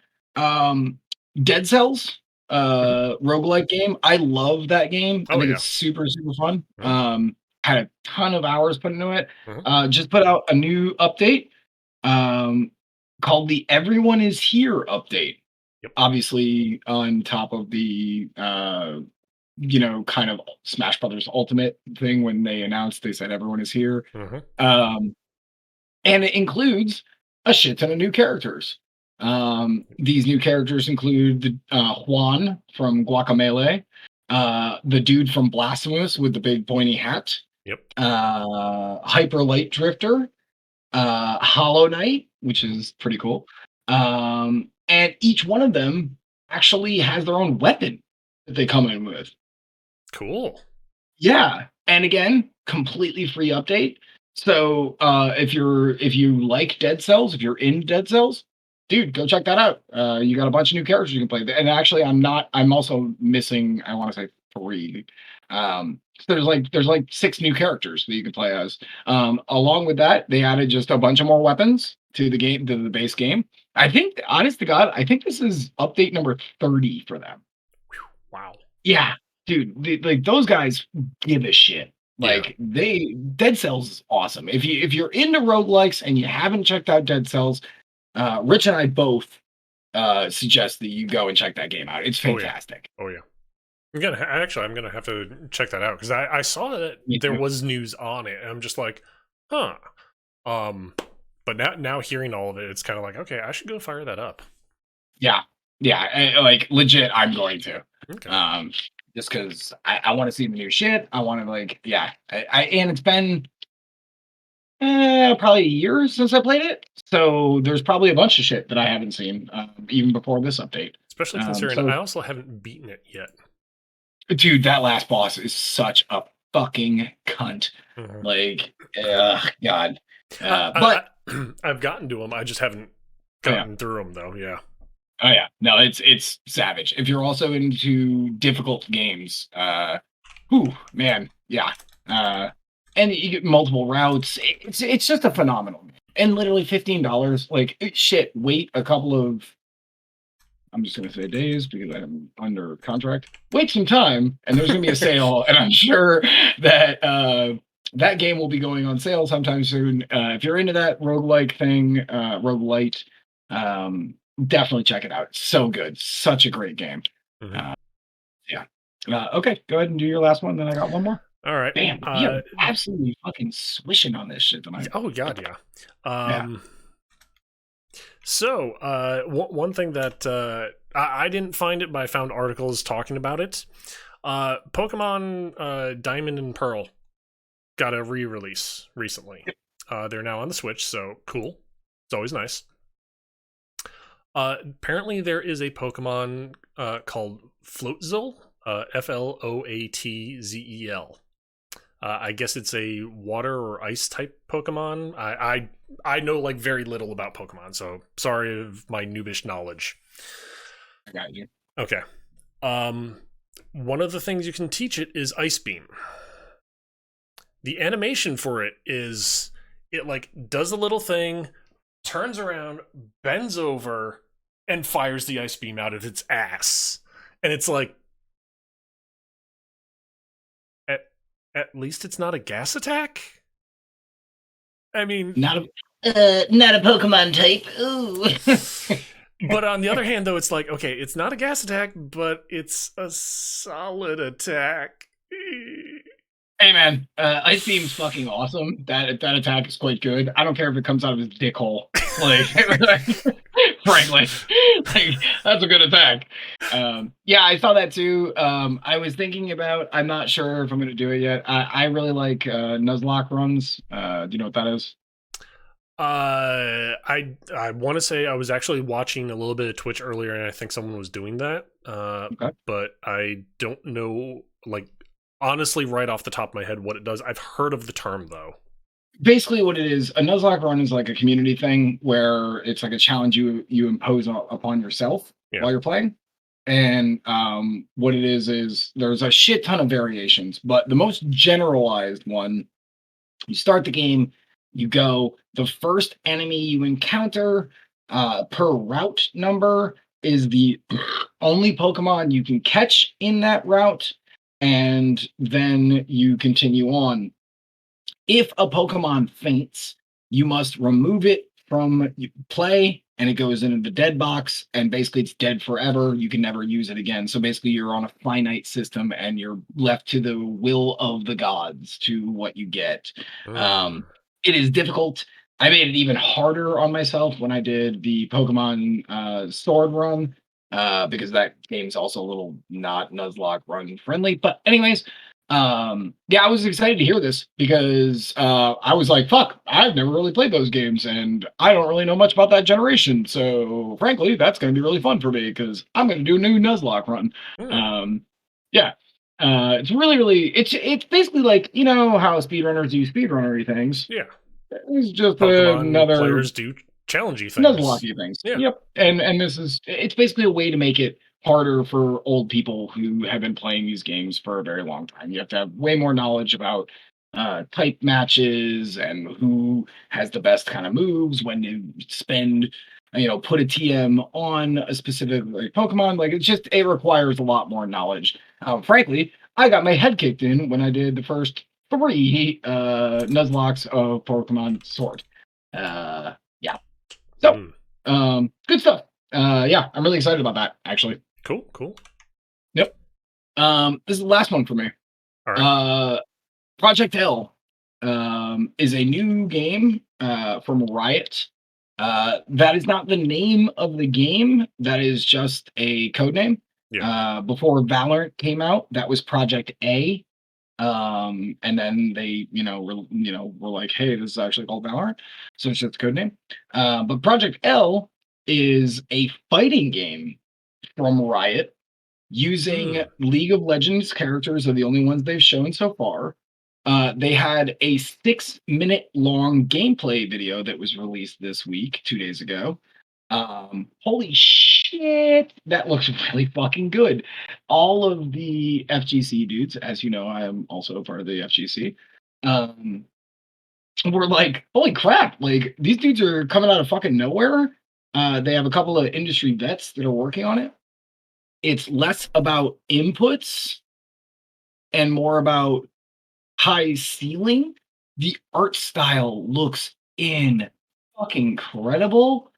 Dead Cells, roguelike game. I love that game. I think it's super fun. Had a ton of hours put into it. Just put out a new update called the Everyone is Here update. Obviously on top of the kind of Smash Brothers Ultimate thing. When they announced, they said everyone is here. And it includes a shit ton of new characters. These new characters include Juan from Guacamelee, the dude from Blasphemous with the big pointy hat, Yep. Hyper Light Drifter, Hollow Knight, which is pretty cool. And each one of them actually has their own weapon that they come in with. Cool. Yeah, and again, completely free update. So if you like Dead Cells, if you're in Dead Cells, dude, go check that out. You got a bunch of new characters you can play. And actually, I'm also missing. I want to say 3. So there's like 6 new characters that you can play as. Along with that, they added just a bunch of more weapons to the game, to the base game. I think, honest to God, I think this is update number 30 for them. Wow. Yeah, dude, like those guys give a shit. Like Dead Cells is awesome. If you're into roguelikes and you haven't checked out Dead Cells, Rich and I both suggest that you go and check that game out. It's fantastic. Oh yeah. I'm gonna have to check that out because I saw that there was news on it and I'm just like, huh. But now hearing all of it, it's kind of like, okay, I should go fire that up. Yeah, and, like legit, I'm going to. Okay. Just because I want to see the new shit. I want to and it's been probably a year since I played it, so there's probably a bunch of shit that I haven't seen even before this update. Especially considering I also haven't beaten it yet. Dude, that last boss is such a fucking cunt. Mm-hmm. Like, God. But I've gotten to him. I just haven't gotten through them, though. Yeah. Oh yeah, no, it's savage. If you're also into difficult games, man, yeah. And you get multiple routes. It's just a phenomenal game. And literally $15. Like shit. Wait a couple of. I'm just gonna say days because I'm under contract. Wait some time, and there's gonna be a sale, and I'm sure that that game will be going on sale sometime soon. If you're into that roguelike thing, roguelite, definitely check it out. It's so good, such a great game. Mm-hmm. Okay, go ahead and do your last one. Then I got one more. All right. Damn, you're absolutely fucking swishing on this shit tonight. Oh god, yeah. So, one thing that I didn't find it, but I found articles talking about it. Pokemon Diamond and Pearl got a re-release recently. They're now on the Switch, so cool. It's always nice. Apparently, there is a Pokemon called Floatzel, Floatzel. I guess it's a water or ice type Pokemon. I know like very little about Pokemon, so sorry of my noobish knowledge. I got you. Okay. One of the things you can teach it is Ice Beam. The animation for it is it like does a little thing, turns around, bends over, and fires the Ice Beam out of its ass. And it's like, at least it's not a gas attack? I mean... Not a Pokemon type. Ooh. But on the other hand, though, it's like, okay, it's not a gas attack, but it's a solid attack. Hey, man, Ice Beam's fucking awesome. That attack is quite good. I don't care if it comes out of his dick hole. Like, frankly, like, that's a good attack. Yeah, I saw that too. I was thinking about, I'm not sure if I'm going to do it yet. I really like Nuzlocke runs. Do you know what that is? I want to say I was actually watching a little bit of Twitch earlier, and I think someone was doing that. Okay. But I don't know, like, honestly, right off the top of my head, what it does. I've heard of the term, though. Basically, what it is, a Nuzlocke run is like a community thing where it's like a challenge you impose upon yourself while you're playing. And what it is there's a shit ton of variations, but the most generalized one, you start the game, you go, the first enemy you encounter per route number is the only Pokemon you can catch in that route, and then you continue on. If a Pokemon faints, you must remove it from play, and it goes into the dead box, and basically it's dead forever. You can never use it again. So basically you're on a finite system, and you're left to the will of the gods to what you get. It is difficult. I made it even harder on myself when I did the Pokemon Sword run, because that game's also a little not Nuzlocke run friendly. But anyways, Yeah, I was excited to hear this because I was like, fuck, I've never really played those games and I don't really know much about that generation. So frankly, that's going to be really fun for me because I'm going to do a new Nuzlocke run. Hmm. Yeah. It's really it's basically like, you know how speedrunners do speedrunnery things. Yeah. It's just Pokemon another players do challengey things. Nuzlocke things. Yeah. Yep. And this is it's basically a way to make it harder for old people who have been playing these games for a very long time. You have to have way more knowledge about type matches and who has the best kind of moves, when to spend, put a TM on a specific like Pokemon. Like it requires a lot more knowledge. Frankly, I got my head kicked in when I did the first three Nuzlocks of Pokemon Sword. Yeah. So, Mm. good stuff. Yeah, I'm really excited about that, actually. Cool. Yep. This is the last one for me. All right. Project L is a new game from Riot. That is not the name of the game. That is just a code name. Yeah. Before Valorant came out, that was Project A. And then they, were like, hey, this is actually called Valorant. So it's just a code name. But Project L is a fighting game from Riot using Hmm. League of Legends characters, are the only ones they've shown so far. They had a 6-minute long gameplay video that was released this week, 2 days ago. Holy shit, that looks really fucking good. All of the FGC dudes, as you know, I am also a part of the FGC. Were like, holy crap, like these dudes are coming out of fucking nowhere. They have a couple of industry vets that are working on it. It's less about inputs and more about high ceiling. The art style looks in fucking incredible.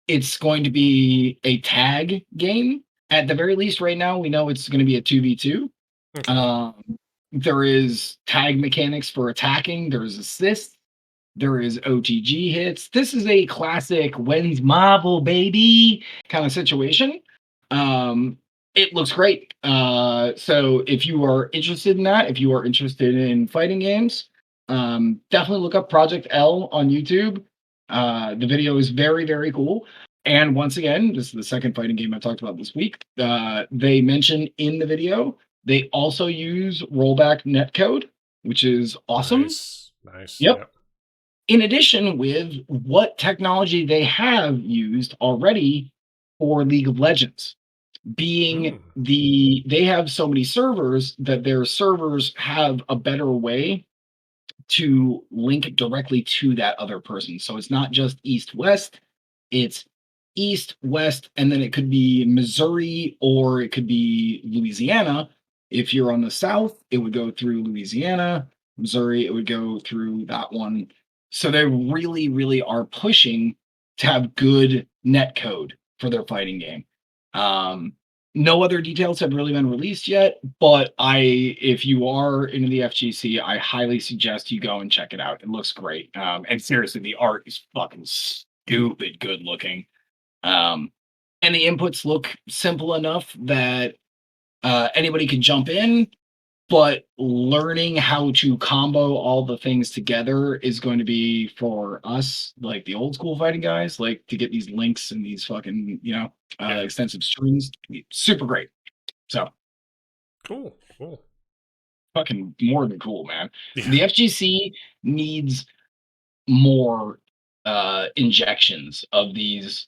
It's going to be a tag game. At the very least, right now, we know it's going to be a 2v2. Okay. There is tag mechanics for attacking, there's assists, there is OTG hits. This is a classic when's Marvel, baby kind of situation. Um, it looks great. So if you are interested in that, if you are interested in fighting games, definitely look up Project L on YouTube. The video is very, very cool. And once again, this is the second fighting game I talked about this week. They mention in the video they also use rollback netcode, which is awesome. Nice. Yep. Yep. In addition, with what technology they have used already for League of Legends, being Hmm. they have so many servers that their servers have a better way to link directly to that other person. So it's not just east west, it's east west, and then it could be Missouri or it could be Louisiana. If you're on the south, it would go through Louisiana. Missouri, it would go through that one. So they really, really are pushing to have good net code for their fighting game. No other details have really been released yet, but if you are into the FGC, I highly suggest you go and check it out. It looks great. And seriously, the art is fucking stupid good looking. And the inputs look simple enough that anybody can jump in, but learning how to combo all the things together is going to be for us, like the old school fighting guys, like to get these links and these fucking, Yeah. extensive strings. Super great. So Cool. fucking more than cool, man. Yeah. The FGC needs more injections of these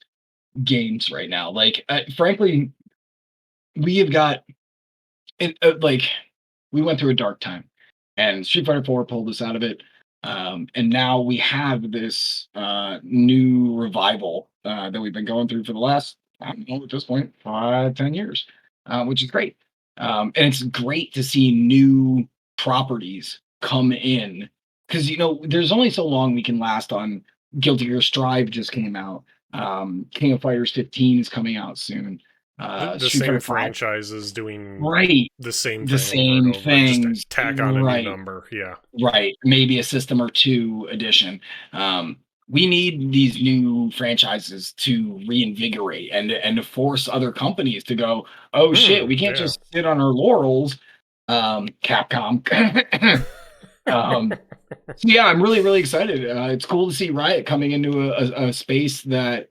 games right now. Like, frankly, we have got like we went through a dark time, and Street Fighter 4 pulled us out of it. And now we have this new revival that we've been going through for the last, I don't know, at this point, 5, 10 years, which is great. And it's great to see new properties come in because there's only so long we can last on. Guilty Gear Strive just came out. King of Fighters 15 is coming out soon. The Street same Fighter 5, franchise is doing right? the same The thing over and same over. Just things, tack on a new right? number. Yeah. Right. Maybe a system or two addition. We need these new franchises to reinvigorate and to force other companies to go, oh shit, we can't Yeah. just sit on our laurels. Capcom. So yeah, I'm really, really excited. It's cool to see Riot coming into a space that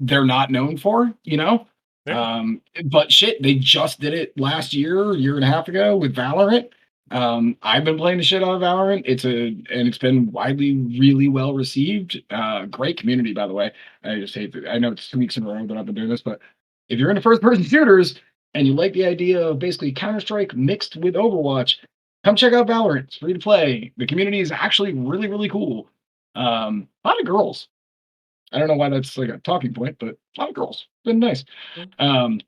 they're not known for, you know? Yeah. But shit, they just did it last year and a half ago with Valorant. I've been playing the shit out of Valorant. And it's been widely really well received. Great community, by the way. I just hate that. I know it's 2 weeks in a row that I've been doing this, but if you're into first person shooters and you like the idea of basically Counter-Strike mixed with Overwatch, come check out Valorant. It's free to play. The community is actually really, really cool. A lot of girls. I don't know why that's like a talking point, but a lot of girls. Been nice. Um,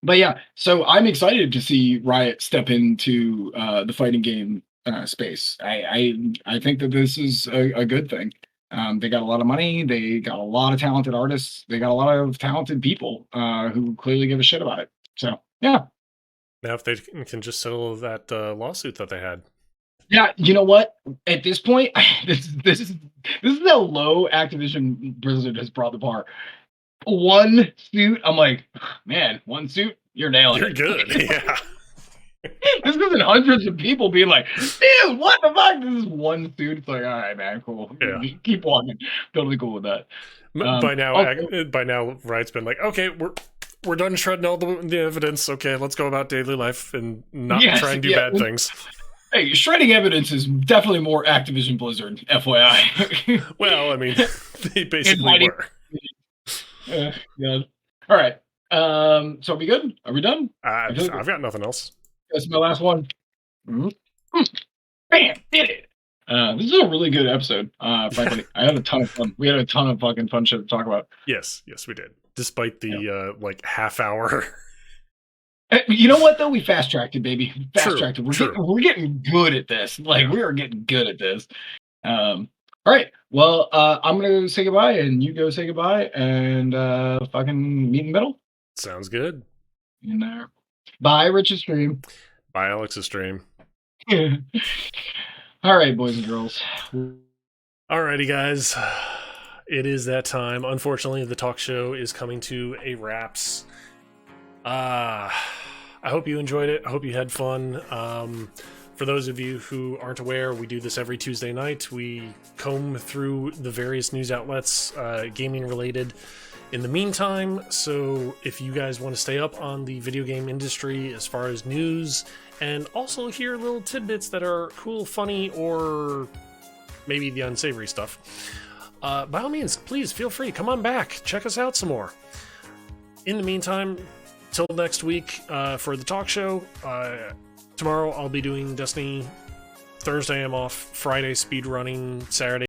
but yeah, so I'm excited to see Riot step into the fighting game space. I think that this is a good thing. They got a lot of money. They got a lot of talented artists. They got a lot of talented people who clearly give a shit about it. So yeah. Now, if they can just settle that lawsuit that they had. Yeah, you know what? At this point, this is how low Activision Blizzard has brought the bar. One suit, I'm like, man, one suit, you're nailing You're it. good, yeah. This isn't hundreds of people being like, dude, what the fuck? This is one suit. It's like, all right, man, cool. Yeah. Keep walking. Totally cool with that. By Also, now, Riot's been like, okay, we're done shredding all the evidence. Okay, let's go about daily life and not try and do bad things. Hey, shredding evidence is definitely more Activision Blizzard, FYI. Well, I mean, they basically were. Yeah. All right. So are we good? Are we done? I've got nothing else. That's my last one. Bam! Did it. This is a really good episode. Frankly, I had a ton of fun. We had a ton of fucking fun shit to talk about. Yes, we did. Despite the like half hour. You know what though? We fast tracked it, baby. Fast tracked it. True. We're getting good at this. Like we are getting good at this. All right. Well, I'm gonna say goodbye, and you go say goodbye, and fucking meet in the middle. Sounds good. In there. Bye, Rich's stream. Bye, Alex's stream. All right, boys and girls. Alrighty, guys. It is that time. Unfortunately, the talk show is coming to a wraps. I hope you enjoyed it. I hope you had fun. For those of you who aren't aware, we do this every Tuesday night. We comb through the various news outlets, gaming related, in the meantime. So if you guys want to stay up on the video game industry as far as news, and also hear little tidbits that are cool, funny, or maybe the unsavory stuff, by all means, please feel free. Come on back. Check us out some more. In the meantime, till next week for the talk show. Tomorrow I'll be doing Destiny. Thursday I'm off. Friday speedrunning. Saturday